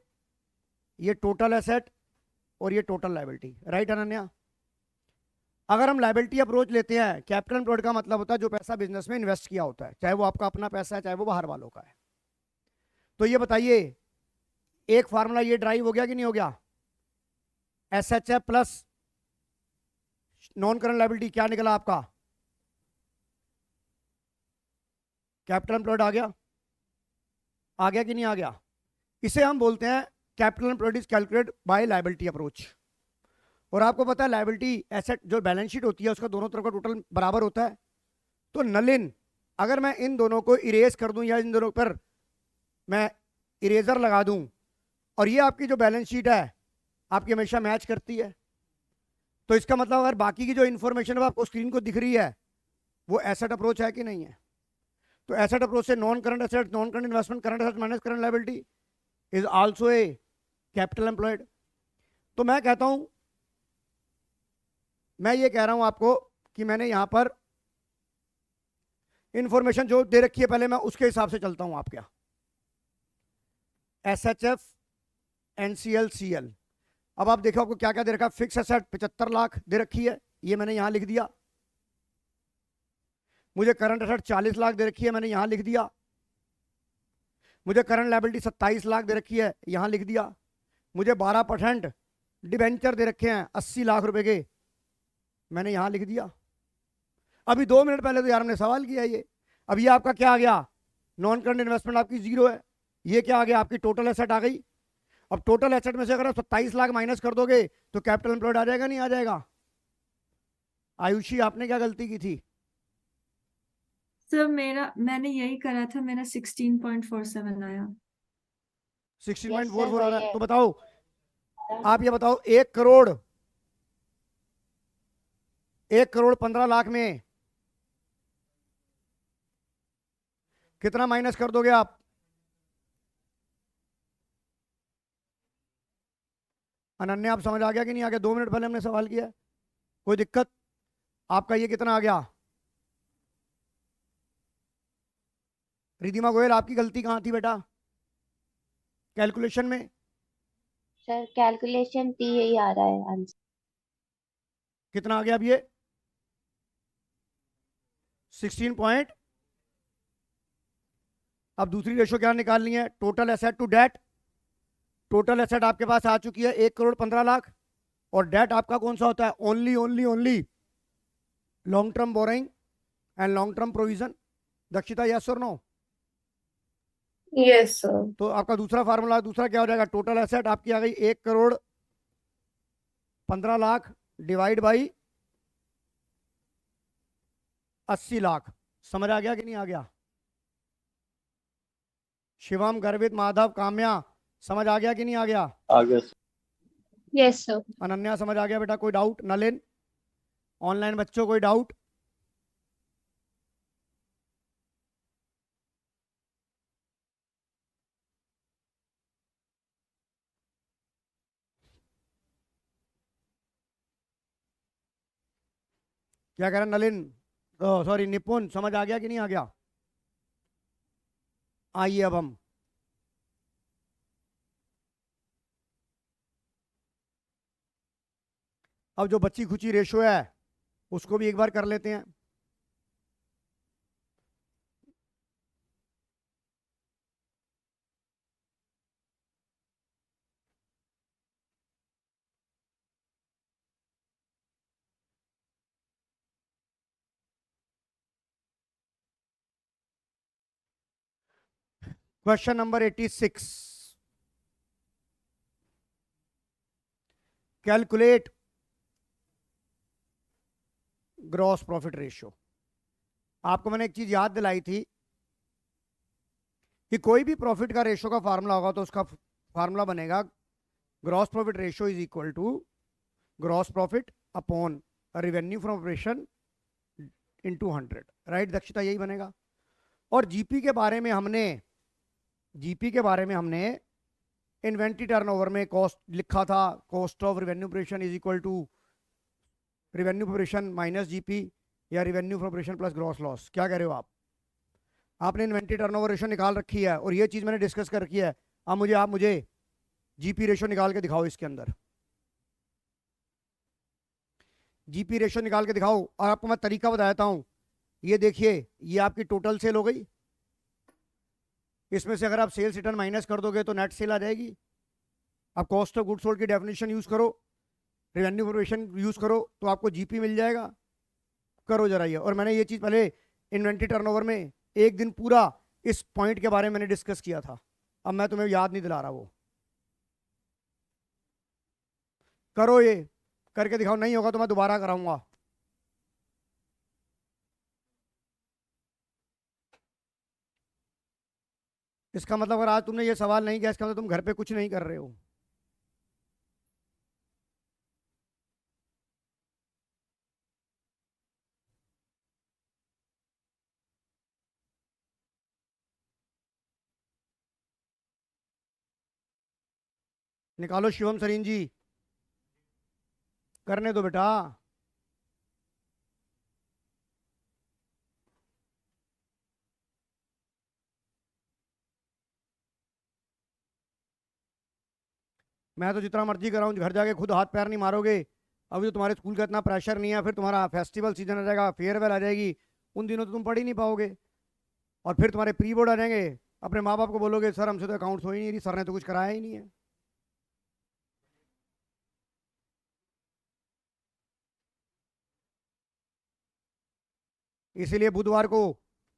S1: ये टोटल एसेट और ये टोटल लायबिलिटी, राइट अनन्या? अगर हम लायबिलिटी अप्रोच लेते हैं, कैपिटल एम्प्लॉयड का मतलब होता है जो पैसा बिजनेस में इन्वेस्ट किया होता है, चाहे वो आपका अपना पैसा है चाहे वो बाहर वालों का है। तो ये बताइए, एक फार्मूला ये ड्राइव हो गया कि नहीं हो गया? SHF plus non current liability क्या निकला आपका? कैपिटल एम्प्लॉयड आ गया? आ गया कि नहीं आ गया? इसे हम बोलते हैं capital employed is calculate bye liability approach. और आपको पता है लायबिलिटी एसेट जो बैलेंस शीट होती है उसका दोनों तरफ का टोटल बराबर होता है। तो नलिन, अगर मैं इन दोनों को इरेज कर दूं या इन दोनों पर मैं इरेजर लगा दूं और ये आपकी जो बैलेंस शीट है आपकी हमेशा मैच करती है, तो इसका मतलब अगर बाकी की जो इंफॉर्मेशन आपको स्क्रीन को दिख रही है वो एसेट अप्रोच है कि नहीं है? तो एसेट अप्रोच से non current asset, non current investment, current asset minus current liability is also a capital employed. तो मैं कहता हूं, मैं ये कह रहा हूं आपको कि मैंने यहां पर इंफॉर्मेशन जो दे रखी है पहले मैं उसके हिसाब से चलता हूं। आप क्या SHF, NCL, CL, अब आप देखो आपको क्या क्या दे रखा है। फिक्स एसेट 75 लाख दे रखी है, ये मैंने यहां लिख दिया। मुझे करंट एसेट 40 लाख दे रखी है, मैंने यहां लिख दिया। मुझे करंट लायबिलिटी 27 लाख दे रखी है, यहां लिख दिया। मुझे 12% डिबेंचर दे रखे हैं 80 लाख रुपए के, मैंने यहां लिख दिया। अभी 2 मिनट पहले तो यार हमने सवाल किया ये। अब ये आपका क्या आ गया? नॉन करंट इन्वेस्टमेंट आपकी 0 है। ये क्या आ गया? आपकी टोटल एसेट आ गई। अब टोटल एसेट में से अगर आप 27 लाख माइनस कर दोगे तो कैपिटल एम्प्लॉयड आ जाएगा नहीं आ जाएगा? आयुषी, आपने क्या गलती की थी?
S2: सर मैंने यही करा था, मेरा 16.47 आया।
S1: 16.44 आ
S5: वही
S1: रहा है।
S5: है।
S1: तो बताओ, आप ये बताओ, 1 करोड़ 15 लाख में कितना माइनस कर दोगे आप? अनन्या, आप समझ आ गया कि नहीं आ गया? 2 मिनट पहले हमने सवाल किया है। कोई दिक्कत? आपका ये कितना आ गया? रिधिमा गोयल, आपकी गलती कहाँ थी बेटा कैलकुलेशन में?
S5: सर कैलकुलेशन टी यही आ रहा है आंसर।
S1: कितना आ गया अब ये? 16 पॉइंट। अब दूसरी रेशो क्या निकालनी है? Total asset to debt. Total asset आपके पास आ चुकी है 1 करोड़ 15 लाख, और डेट आपका कौन सा होता है? Only only only long term borrowing and long term provision. Dakshita, yes और नो?
S4: Yes sir.
S1: तो आपका दूसरा फार्मूला, दूसरा क्या हो जाएगा? टोटल एसेट आपकी आ गई 1 करोड़ 15 लाख डिवाइड बाई 80 लाख। समझ आ गया कि नहीं आ गया? शिवम, गर्वित, माधव, काम्या, समझ आ गया कि नहीं आ गया?
S3: आ गया सर।
S7: Yes, sir.
S1: अनन्या, समझ आ गया बेटा? कोई डाउट? नलिन, ऑनलाइन बच्चों कोई डाउट? क्या कह रहा है नलिन? सॉरी निपुण, समझ आ गया कि नहीं आ गया? आइए अब हम अब जो बच्ची खुची रेशो है उसको भी एक बार कर लेते हैं। Question number 86, calculate gross profit ratio. आपको मैंने एक चीज याद दिलाई थी कि कोई भी प्रॉफिट का रेशियो का फार्मूला होगा तो उसका फार्मूला बनेगा gross profit ratio is equal to gross profit upon revenue from operation into 100, right Dakshita, यही बनेगा। और जीपी के बारे में हमने इन्वेंट्री टर्नओवर में कॉस्ट लिखा था, cost of revenue operation is equal to revenue operation minus GP या revenue from operation plus gross loss. क्या कह रहे हो आप? आपने इन्वेंट्री टर्नओवर रेशियो निकाल रखी है और ये चीज मैंने डिस्कस कर रखी है। अब आप मुझे जीपी रेशियो निकाल के दिखाओ, इसके अंदर जीपी रेशियो निकाल के दिखाओ। और आपको मैं तरीका बताता हूं। ये देखिए, ये आपकी टोटल सेल हो गई, इसमें से अगर आप सेल्स रिटर्न माइनस कर दोगे तो नेट सेल आ जाएगी। आप कॉस्ट ऑफ गुड्स सोल्ड की डेफिनेशन यूज करो, रेवेन्यू ऑपरेशन यूज करो तो आपको जीपी मिल जाएगा। करो जरा ये। और मैंने ये चीज पहले इन्वेंट्री टर्नओवर में एक दिन पूरा इस पॉइंट के बारे में मैंने डिस्कस किया था, अब मैं तुम्हें याद नहीं दिला रहा। वो करो, ये करके दिखाओ, नहीं होगा तो मैं दोबारा कराऊंगा। इसका मतलब अगर आज तुमने ये सवाल नहीं किया, इसका मतलब तुम घर पे कुछ नहीं कर रहे हो। निकालो शिवम सरीन जी, करने दो बेटा। मैं तो जितना मर्जी कराऊं, घर जाके खुद हाथ पैर नहीं मारोगे। अभी तो तुम्हारे स्कूल का इतना प्रेशर नहीं है, फिर तुम्हारा फेस्टिवल सीजन आ जाएगा, फेयरवेल आ जाएगी, उन दिनों तो तुम पढ़ ही नहीं पाओगे। और फिर तुम्हारे प्री बोर्ड आ जाएंगे, अपने माँ बाप को बोलोगे सर हमसे तो अकाउंट्स हो ही नहीं रही, सर ने तो कुछ कराया ही नहीं है। इसीलिए बुधवार को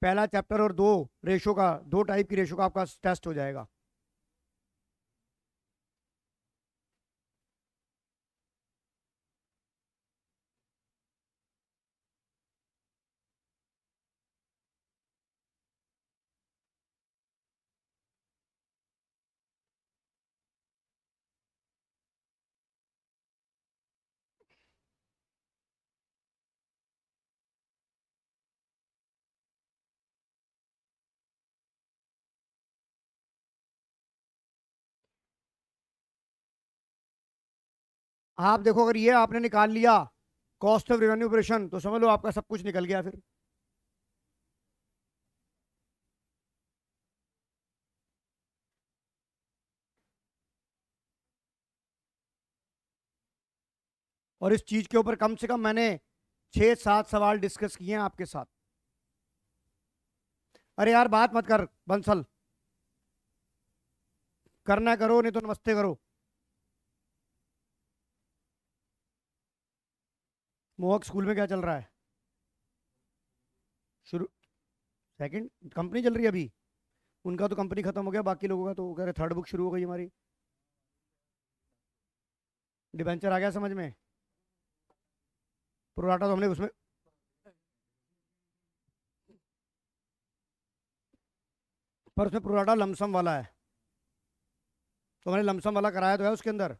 S1: पहला चैप्टर और दो टाइप की रेशो का आपका टेस्ट हो जाएगा। आप देखो, अगर ये आपने निकाल लिया कॉस्ट ऑफ रेवेन्यू ऑपरेशन तो समझ लो आपका सब कुछ निकल गया फिर। और इस चीज के ऊपर कम से कम मैंने 6-7 सवाल डिस्कस किए हैं आपके साथ। अरे यार बात मत कर बंसल, करना करो नहीं तो नमस्ते करो। मोहक स्कूल में क्या चल रहा है? शुरू सेकंड कंपनी चल रही है अभी, उनका तो कंपनी खत्म हो गया, बाकी लोगों का तो कह रहे थर्ड बुक शुरू हो गई हमारी। डिबेंचर आ गया समझ में? प्रोराटा तो हमने उसमें पर उसमें प्रोराटा लमसम वाला है, तो मैंने लमसम वाला कराया तो है, उसके अंदर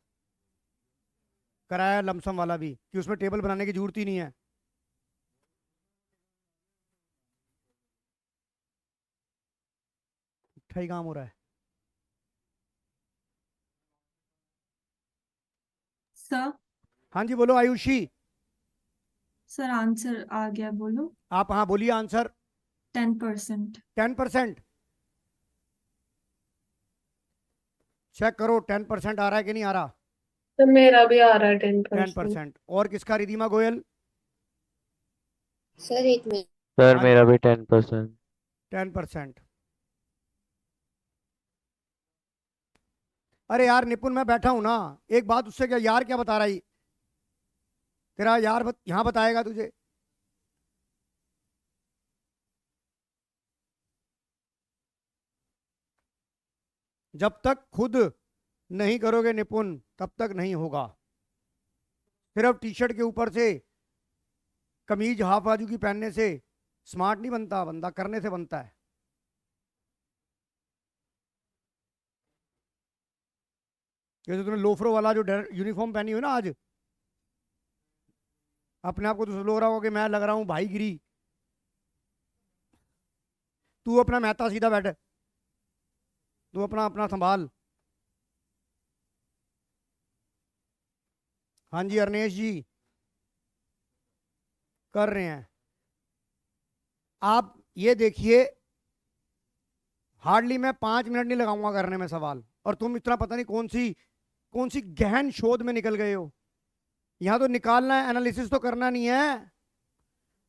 S1: कराया लमसम वाला भी कि उसमें टेबल बनाने की जरूरत ही नहीं है। ठीक काम हो रहा है।
S2: सर
S1: हाँ जी बोलो आयुषी।
S2: सर आंसर आ गया, बोलो।
S1: आप हाँ बोलिए आंसर।
S2: 10%।
S1: 10%। चेक करो 10% आ रहा है कि नहीं आ रहा।
S4: तो मेरा भी आ रहा है 10%।
S1: 10%। और किसका? रिधिमा गोयल।
S5: सर एक मिनट।
S6: सर
S1: हाँ,
S6: मेरा भी 10%।
S1: 10%। अरे यार निपुण मैं बैठा हूं ना, एक बात उससे क्या यार क्या बता रहा है तेरा यार यहाँ बताएगा तुझे। जब तक खुद नहीं करोगे निपुण तब तक नहीं होगा। सिर्फ टी शर्ट के ऊपर से कमीज हाफ बाजू की पहनने से स्मार्ट नहीं बनता, बंदा करने से बनता है। जैसे तुमने लोफरो वाला जो यूनिफॉर्म पहनी हो ना आज, अपने आप को तो लग रहा होगा कि मैं लग रहा हूं भाई गिरी। तू अपना मेहता सीधा बैठ, तू अपना अपना संभाल। हाँ जी अरनेश जी कर रहे हैं। आप ये देखिए, हार्डली मैं 5 मिनट नहीं लगाऊंगा करने में सवाल, और तुम इतना पता नहीं कौन सी गहन शोध में निकल गए हो। यहां तो निकालना है, एनालिसिस तो करना नहीं है।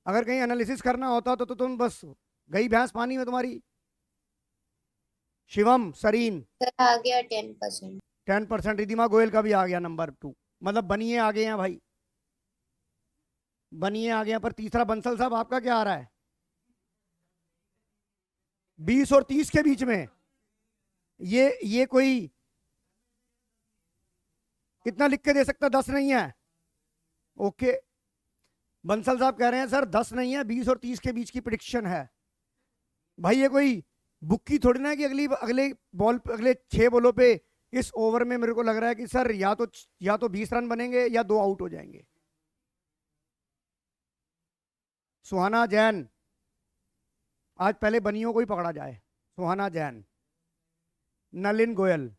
S1: अगर कहीं एनालिसिस करना होता तो तुम बस गई भैंस पानी में तुम्हारी। शिवम सरीन
S5: सर आ गया 10%।
S1: 10%। रिधिमा गोयल का भी आ गया नंबर 2, मतलब बनिए आ गए हैं भाई, बनिए आ गए हैं। पर तीसरा बंसल साहब आपका क्या आ रहा है? 20 और 30 के बीच में। ये कोई कितना लिख के दे सकता? 10 नहीं है। ओके, बंसल साहब कह रहे हैं सर 10 नहीं है, 20 और 30 के बीच की प्रिडिक्शन है। भाई ये कोई बुक की थोड़ी ना है कि अगले 6 बॉलों पे इस ओवर में मेरे को लग रहा है कि सर या तो 20 रन बनेंगे या 2 आउट हो जाएंगे। सुहाना जैन, आज पहले बनियों को ही पकड़ा जाए। सुहाना जैन, नलिन गोयल,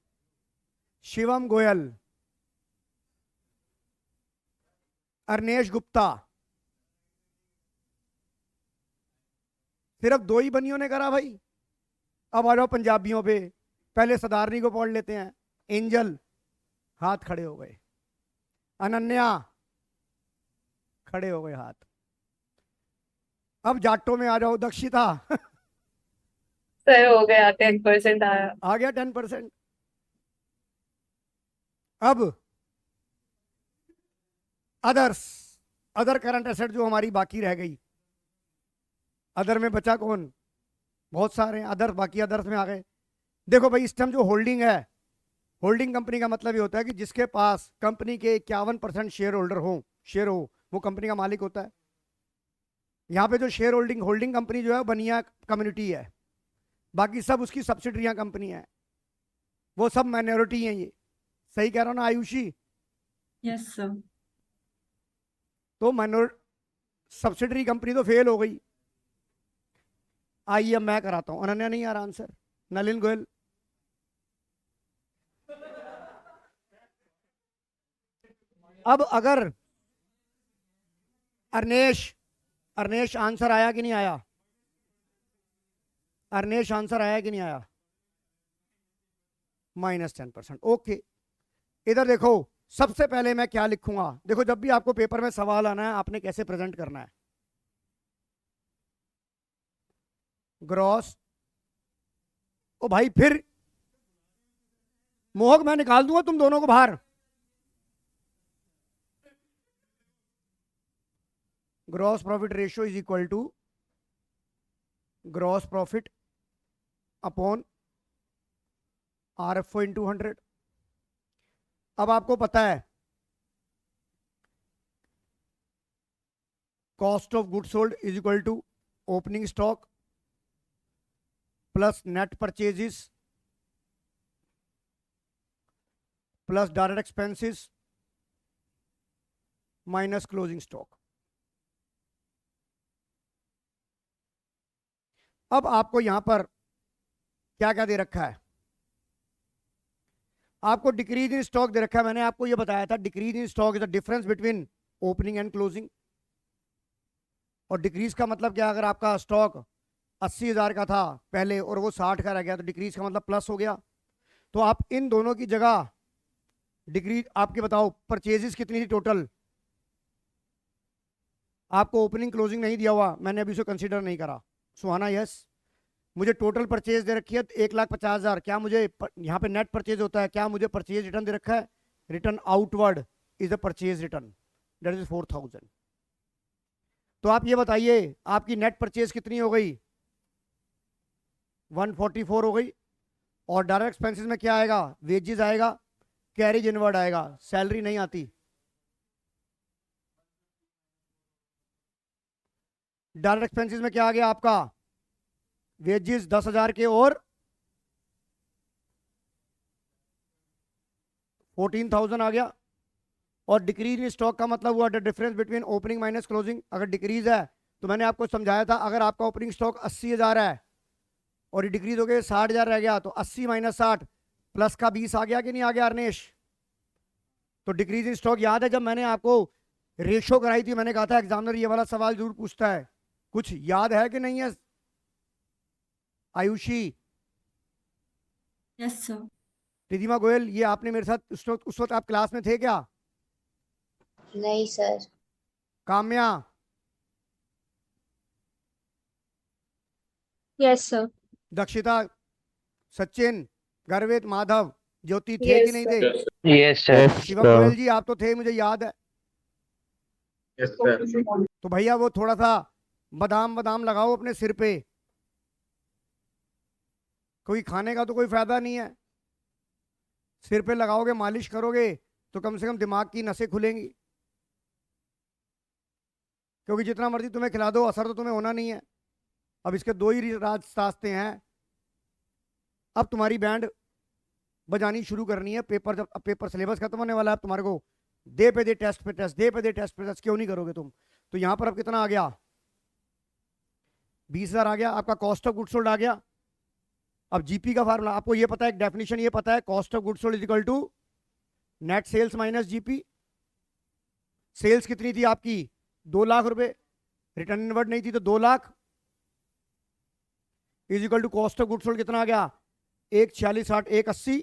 S1: शिवम गोयल, अरनेश गुप्ता। सिर्फ 2 ही बनियों ने करा भाई। अब आ जाओ पंजाबियों पे, पहले सदारनी को पढ़ लेते हैं। एंजल हाथ खड़े हो गए, अनन्या खड़े हो गए हाथ। अब जाटों में आ जाओ, दक्षिता
S4: सर हो गया 10% आया।
S1: आ गया 10%। अब अदर करंट एसेट जो हमारी बाकी रह गई, अदर में बचा कौन? बहुत सारे अदर, बाकी अदर्स में आ गए। देखो भाई, इस टाइम जो होल्डिंग है, होल्डिंग कंपनी का मतलब ये होता है कि जिसके पास कंपनी के 51% शेयर हो, वो कंपनी का मालिक होता है। यहाँ पे जो शेयर होल्डिंग कंपनी जो है बनिया कम्युनिटी है, बाकी सब उसकी सब्सिडरियां कंपनी है, वो सब माइनॉरिटी हैं। ये सही कह रहा हूँ ना आयुषी?
S2: Yes sir.
S1: तो सब्सिडरी कंपनी तो फेल हो गई। आइए अब मैं कराता हूं। अनन्या नहीं आ रहा आंसर। नलिन गोयल, अब अगर अरनेश आंसर आया कि नहीं आया? अरनेश आंसर आया कि नहीं आया? -10%। ओके, इधर देखो, सबसे पहले मैं क्या लिखूंगा? देखो, जब भी आपको पेपर में सवाल आना है, आपने कैसे प्रेजेंट करना है? ग्रॉस। ओ भाई, फिर मोहक मैं निकाल दूंगा तुम दोनों को बाहर। Gross profit ratio is equal to gross profit upon RFO into 100। अब आपको पता है cost of good sold is equal to opening stock plus net purchases plus direct expenses minus closing stock. अब आपको यहां पर क्या क्या दे रखा है? आपको डिक्रीज इन स्टॉक दे रखा है। मैंने आपको यह बताया था, decrease in stock is the difference between opening and closing. और डिक्रीज का मतलब क्या? अगर आपका स्टॉक 80,000 का था पहले और वो 60 का रह गया, तो डिक्रीज का मतलब प्लस हो गया। तो आप इन दोनों की जगह डिक्रीज, आपके बताओ परचेजेस कितनी थी टोटल? आपको ओपनिंग क्लोजिंग नहीं दिया हुआ, मैंने अभी उसे कंसीडर नहीं करा। सुहाना यस। मुझे टोटल परचेज दे रखी है 1,50,000। क्या मुझे यहाँ पे नेट परचेज होता है? क्या मुझे परचेज रिटर्न दे रखा है? Return outward is a purchase return, that is 4,000। तो आप ये बताइए आपकी नेट परचेज कितनी हो गई? 144 हो गई। और डायरेक्ट एक्सपेंसेस में क्या आएगा? वेजेस आएगा, कैरिज इनवर्ड आएगा, सैलरी नहीं आती। डायरेक्ट एक्सपेंसेस में क्या आ गया आपका? वेजेस 10,000 के और 14,000 आ गया। और डिक्रीज इन स्टॉक का मतलब हुआ the difference between opening minus closing. अगर डिक्रीज है तो मैंने आपको समझाया था, अगर आपका ओपनिंग स्टॉक 80,000 है और ये डिक्रीज हो गया 60,000 रह गया, तो 80 माइनस 60 प्लस का 20 आ गया कि नहीं आ गया अरनेश? तो डिक्रीज इन स्टॉक याद है जब मैंने आपको रेशो कराई थी, मैंने कहा था एग्जामिनर ये वाला सवाल जरूर पूछता है, कुछ याद है कि नहीं है आयुषी?
S2: Yes sir.
S1: रिधिमा गोयल, ये आपने मेरे साथ उस वक्त आप क्लास में थे क्या?
S5: नहीं sir.
S1: Kamya,
S7: Yes, sir.
S1: Dakshita, Sachin, गर्वित, माधव, ज्योति थे कि
S4: Yes,
S1: नहीं
S4: sir.
S1: थे?
S3: Yes, sir.
S6: Yes,
S1: Shivam
S6: sir.
S1: Goyal जी आप तो थे, मुझे याद है।
S3: Yes, sir.
S1: तो भैया वो थोड़ा सा बादाम बादाम लगाओ अपने सिर पे, कोई खाने का तो कोई फायदा नहीं है, सिर पे लगाओगे मालिश करोगे तो कम से कम दिमाग की नसें खुलेंगी, क्योंकि जितना मर्जी तुम्हें खिला दो असर तो तुम्हें होना नहीं है। अब इसके दो ही रास्ते हैं, अब तुम्हारी बैंड बजानी शुरू करनी है। पेपर जब अब पेपर सिलेबस खत्म होने वाला है, अब तुम्हारे को दे पे दे टेस्ट पे टेस्ट, दे पे दे टेस्ट पे टेस्ट, क्यों नहीं करोगे तुम? तो यहाँ पर अब कितना आ गया? 20,000 आ गया आपका। कॉस्ट ऑफ गुड सोल्ड आ गया। अब जीपी का फार्मूला आपको ये पता है, एक डेफिनेशन ये पता है, cost of good sold is equal to net sales minus GP. Sales कितनी थी आपकी? 2 लाख रुपए, रिटर्न इनवर्ड नहीं थी तो 2 lakh, is equal to cost of good sold कितना आ गया? 1 40 60 1 80।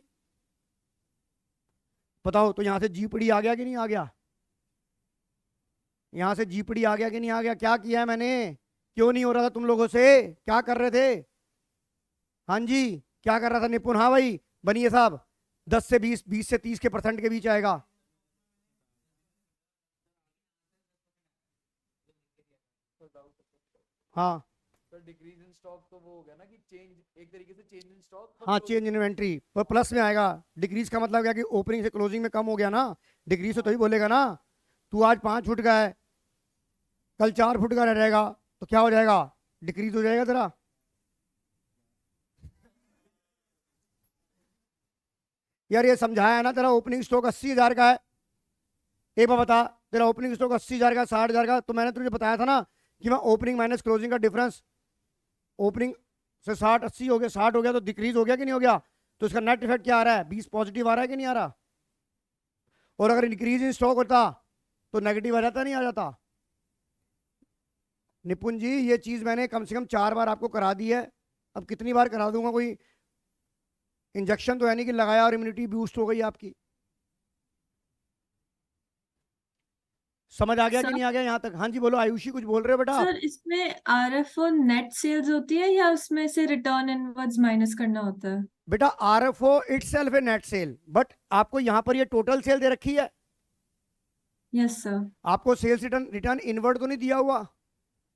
S1: बताओ तो यहां से जीपीडी आ गया कि नहीं आ गया? यहां से जीपीडी आ गया कि नहीं आ गया? क्या किया है मैंने? क्यों नहीं हो रहा था तुम लोगों से? क्या कर रहे थे? हाँ जी, क्या कर रहा था निपुण? हाँ भाई बनिए साहब। 10 से 20, 20 से 30 के % के बीच आएगा। हाँ
S8: डिक्रीज इन स्टॉक तो वो हो गया ना कि चेंज, एक तरीके से चेंज इन स्टॉक।
S1: हाँ, चेंज इन इन्वेंट्री पर प्लस में आएगा। डिक्रीज का मतलब क्या कि ओपनिंग से क्लोजिंग में कम हो गया ना, डिक्रीज तो ही बोलेगा ना। तू आज 5 फुट का है, कल 4 फुट का रह जाएगा तो क्या हो जाएगा? डिक्रीज हो जाएगा तेरा। यार ये समझाया है ना, तेरा ओपनिंग स्टॉक 80,000 का है, एक बार बता, तेरा ओपनिंग स्टॉक 80,000 का, 60,000 का, तो मैंने तुझे बताया था ना कि मैं ओपनिंग माइनस क्लोजिंग का डिफरेंस, ओपनिंग से 60 80 हो गया, 60 हो गया तो डिक्रीज हो गया कि नहीं हो गया? तो इसका नेट इफेक्ट क्या आ रहा है? 20 पॉजिटिव आ रहा है कि नहीं आ रहा? और अगर इंक्रीज इन स्टॉक होता तो नेगेटिव आ जाता, नहीं आ जाता? निपुण जी ये चीज मैंने कम से कम 4 बार आपको करा दी है, अब कितनी बार करा दूंगा? कोई इंजेक्शन तो है नहीं कि लगाया और इम्यूनिटी बूस्ट हो गई आपकी। समझ आ गया कि
S2: सर
S1: नहीं आ गया यहाँ तक? हाँ जी बोलो आयुषी, कुछ बोल रहे हो बेटा आप?
S2: सर इसमें आरएफओ नेट सेल्स होती है या उसमें से रिटर्न इनवर्ड्स माइनस करना होता है?
S1: बेटा आरएफओ इटसेल्फ है नेट सेल, बट आपको यहाँ पर ये टोटल सेल दे रखी है।
S2: Yes sir.
S1: आपको सेल्स रिटर्न रिटर्न इनवर्ड तो नहीं दिया हुआ?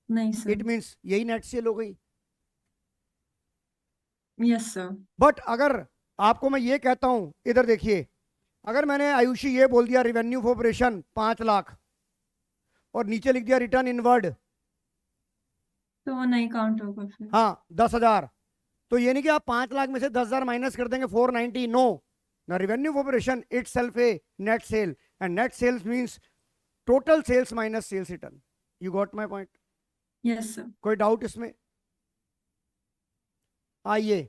S2: नहीं सर।
S1: इट मींस यही नेट सेल हो गई।
S2: Yes sir.
S1: बट अगर आपको मैं ये कहता हूं, इधर देखिए, अगर मैंने आयुषी ये बोल दिया रेवेन्यू फॉर ऑपरेशन 5 लाख और नीचे लिख दिया रिटर्न इनवर्ड,
S2: तो वो नहीं काउंट होगा फिर?
S1: हाँ 10,000, तो ये नहीं कि आप 5 लाख में से 10,000 माइनस कर देंगे 490, नो, ना revenue for operation itself a net sale, and net sales means total sales minus sales return. You got my point?
S2: Yes sir.
S1: कोई डाउट इसमें? आइए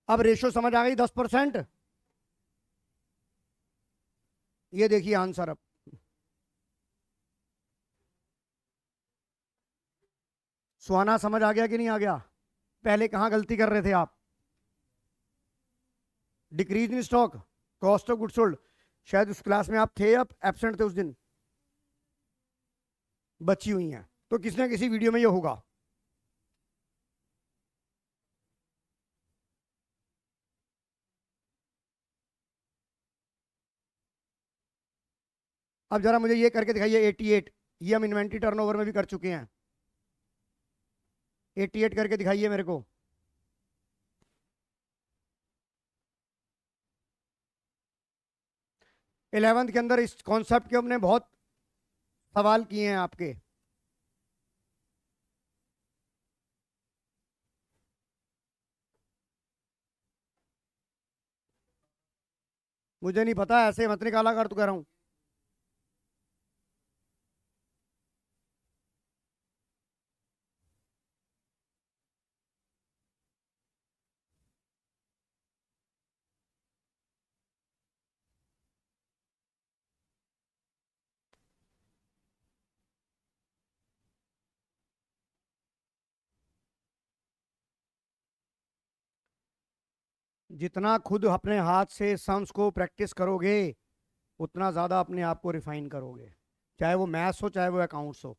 S1: अब रेशो समझ आ गई 10%। ये देखिए आंसर। अब सुहाना समझ आ गया कि नहीं आ गया? पहले कहां गलती कर रहे थे आप? Decrease in stock, cost of good sold, शायद उस क्लास में आप थे, आप एब्सेंट थे उस दिन, बची हुई हैं तो किसी ना किसी वीडियो में ये होगा। अब जरा मुझे ये करके दिखाइए 88, ये हम इन्वेंट्री टर्नओवर में भी कर चुके हैं। 88 करके दिखाइए मेरे को। इलेवेंथ के अंदर इस कॉन्सेप्ट के हमने बहुत सवाल किए हैं आपके। मुझे नहीं पता, ऐसे मत निकाला कर, तो कह रहा हूँ। जितना खुद अपने हाथ से सम्स को प्रैक्टिस करोगे उतना ज़्यादा अपने आप को रिफाइन करोगे, चाहे वो मैथ्स हो चाहे वो अकाउंट्स हो।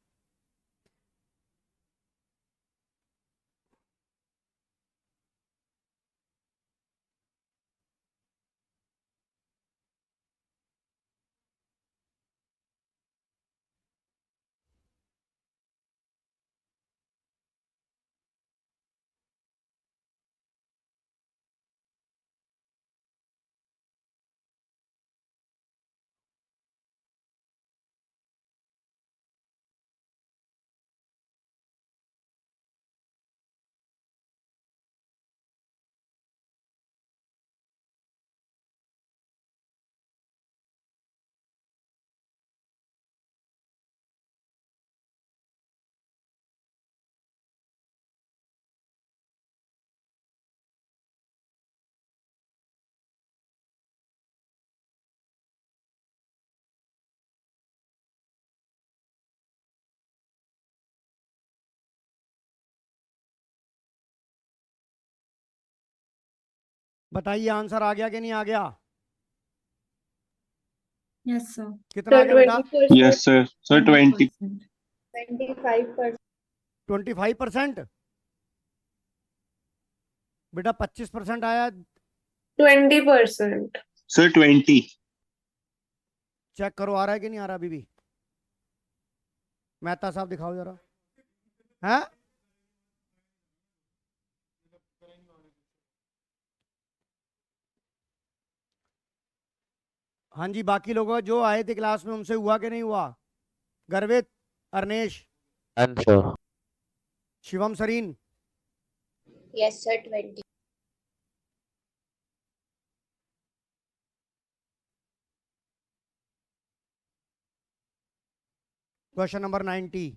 S1: बताइए आंसर आ गया कि नहीं आ गया?
S2: Yes sir.
S1: कितना आ
S4: सर
S1: गया बेटा?
S4: 20%,
S3: Yes, sir. Sir, 20.
S4: 25%,
S1: 25%? बेटा 25% आया।
S4: 20%.
S3: Sir, 20.
S1: चेक करो आ रहा है कि नहीं आ रहा अभी भी। मेहता साहब दिखाओ जरा। हैं? हाँ जी, बाकी लोगों जो आए थे क्लास में उनसे हुआ कि नहीं हुआ? Garvit, Arnesh,
S6: answer
S1: Shivam, Sareen.
S5: Yes sir 20।
S1: Question number 90।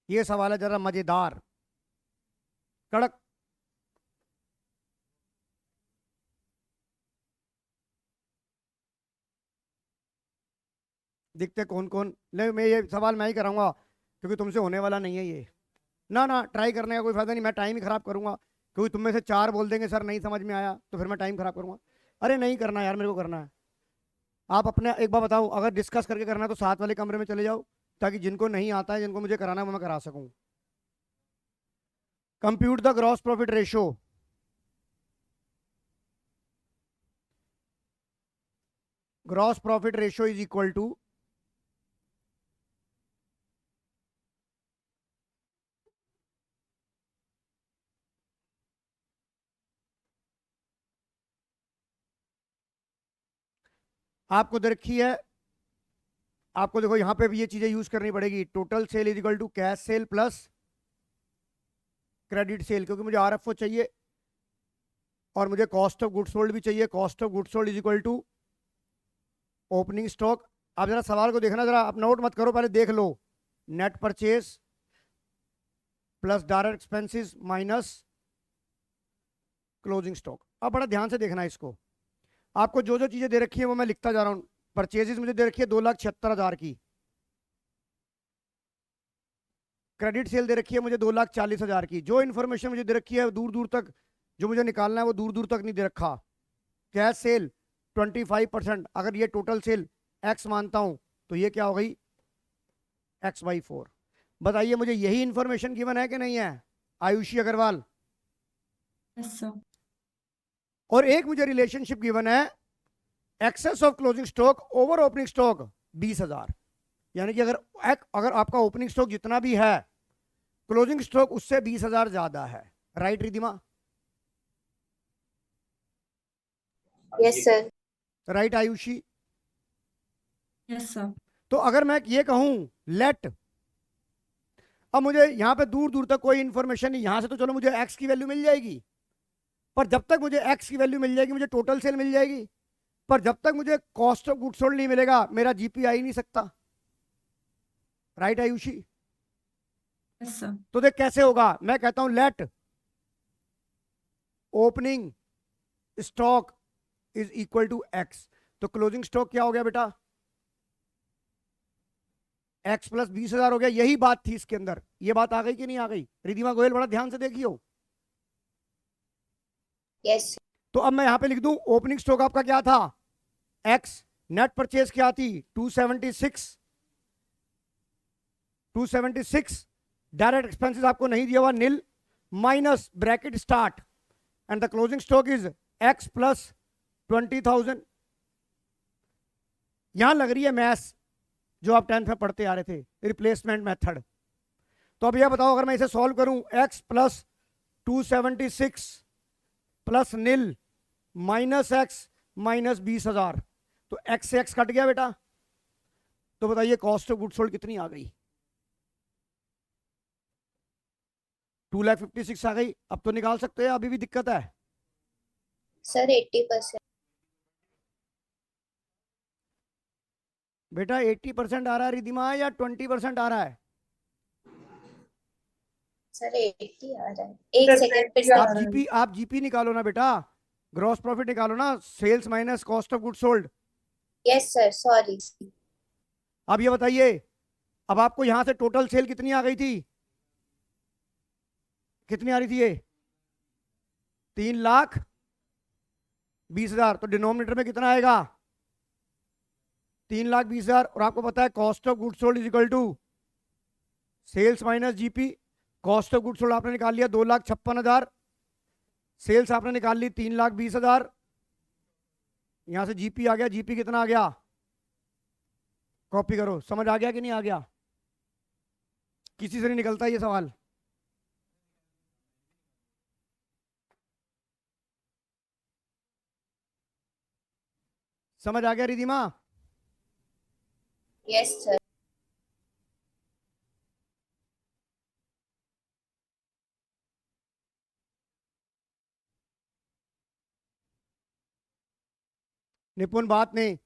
S1: ये सवाल है जरा मजेदार, कड़क। देखते कौन कौन ले। मैं ये सवाल मैं ही कराऊंगा क्योंकि तुमसे होने वाला नहीं है ये। ना ना, ट्राई करने का कोई फायदा नहीं, मैं टाइम ही खराब करूंगा। क्योंकि तुम में से 4 बोल देंगे सर नहीं समझ में आया, तो फिर मैं टाइम खराब करूंगा। अरे नहीं करना यार, मेरे को करना है। आप अपने एक बार बताओ, अगर डिस्कस करके करना है तो साथ वाले कमरे में चले जाओ, ताकि जिनको नहीं आता है, जिनको मुझे कराना है, वो मैं करा सकूं। Compute the gross profit ratio. Gross profit ratio is equal to आपको दे रखी है। आपको देखो यहां पे भी ये चीजें यूज करनी पड़ेगी। Total sale is equal to cash sale plus credit sale, क्योंकि मुझे आरएफओ चाहिए और मुझे कॉस्ट ऑफ गुड्स सोल्ड भी चाहिए। Cost of goods sold is equal to opening stock. आप जरा सवाल को देखना, जरा आप नोट मत करो, पहले देख लो। Net purchase plus direct expenses minus closing stock. अब बड़ा ध्यान से देखना है इसको। आपको जो जो चीजें दे रखी है वो मैं लिखता जा रहा हूँ। परचेजेस मुझे दे रखी है 2,76,000 की। क्रेडिट सेल दे रखी है मुझे 2,40,000 की। जो इन्फॉर्मेशन मुझे दे रखी है दूर दूर तक जो मुझे निकालना है वो दूर दूर तक नहीं दे रखा। कैश सेल 25%, अगर ये टोटल सेल एक्स मानता हूं तो ये क्या हो गई x/4। बताइए मुझे यही इंफॉर्मेशन गिवन है कि नहीं है आयुषी अग्रवाल?
S2: Yes sir.
S1: और एक मुझे रिलेशनशिप गिवन है excess of closing stock over opening stock 20,000। यानी कि अगर आपका ओपनिंग स्टॉक जितना भी है, क्लोजिंग स्टॉक उससे 20,000 ज्यादा है। Right Ridhima?
S5: Yes sir.
S1: Right Ayushi?
S2: Yes sir.
S1: तो अगर मैं ये कहूं लेट, अब मुझे यहाँ पे दूर दूर तक कोई इंफॉर्मेशन नहीं, यहाँ से तो चलो मुझे एक्स की वैल्यू मिल जाएगी, पर जब तक मुझे एक्स की वैल्यू मिल जाएगी मुझे टोटल सेल मिल जाएगी, पर जब तक मुझे कॉस्ट ऑफ गुड सोल्ड नहीं मिलेगा मेरा जीपी आ ही नहीं सकता। राइट आयुषी?
S2: Yes sir.
S1: तो देख कैसे होगा, मैं कहता हूं let opening stock is equal to X, तो क्लोजिंग स्टॉक क्या हो गया बेटा? एक्स प्लस 20,000 हो गया। यही बात थी इसके अंदर, ये बात आ गई कि नहीं आ गई? रिधिमा गोयल बड़ा ध्यान से देखियो।
S5: यस
S1: तो अब मैं यहां पे लिख दूं ओपनिंग स्टॉक आपका क्या था? एक्स। नेट परचेज क्या थी? 276। डायरेक्ट एक्सपेंसेस आपको नहीं दिया हुआ, nil, minus bracket start and the closing stock is X plus 20,000। यहां लग रही है मैथ्स जो आप 10th में पढ़ते आ रहे थे, रिप्लेसमेंट मेथड। तो अब यह बताओ, अगर मैं इसे सॉल्व करूं, एक्स प्लस 276 प्लस नील माइनस एक्स माइनस 20,000, तो एक्स से एक्स कट गया बेटा। तो बताइए कॉस्ट ऑफ गुड सोल्ड कितनी आ गई? 2,56,000 आ गई। अब तो निकाल सकते हैं, अभी भी दिक्कत है?
S5: सर 80%।
S1: बेटा 80% आ रहा है रिधिमा, या 20% आ रहा है?
S5: सर 80 आ रहा है, एक सेकंड पे
S1: आप जीपी निकालो ना बेटा, ग्रॉस प्रॉफिट निकालो ना, sales minus cost of good sold.
S5: Yes sir, sorry.
S1: अब ये बताइए, अब आपको यहां से टोटल सेल कितनी आ गई थी? कितनी आ रही थी ये? 3,20,000। तो डिनोमिनेटर में कितना आएगा? 3,20,000। और आपको पता है cost of good sold is equal to sales minus GP. Cost of good sold आपने निकाल लिया 2,56,000, सेल्स आपने निकाल ली 3,20,000, यहां से जीपी आ गया। जीपी कितना आ गया? कॉपी करो। समझ आ गया कि नहीं आ गया? किसी से नहीं निकलता ये सवाल। समझ आ गया रिधिमा?
S5: Yes sir.
S1: निपुण बात नहीं,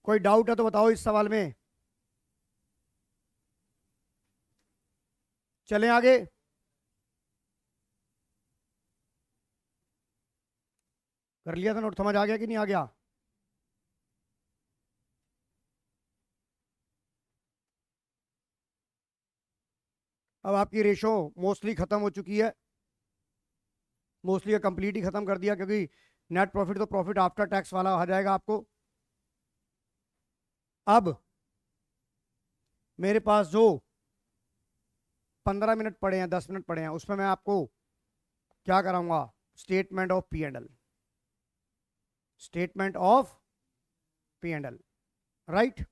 S1: कोई डाउट है तो बताओ इस सवाल में। चलें आगे। कर लिया था नोट? समझ आ गया कि नहीं आ गया? अब आपकी रेशो मोस्टली खत्म हो चुकी है, मोस्टली कंप्लीट ही खत्म कर दिया, क्योंकि नेट प्रॉफिट तो प्रॉफिट आफ्टर टैक्स वाला आ जाएगा आपको। अब मेरे पास जो 15 मिनट पड़े हैं, 10 मिनट पड़े हैं, उसमें मैं आपको क्या कराऊंगा? Statement of P and L. Statement of P and L, right?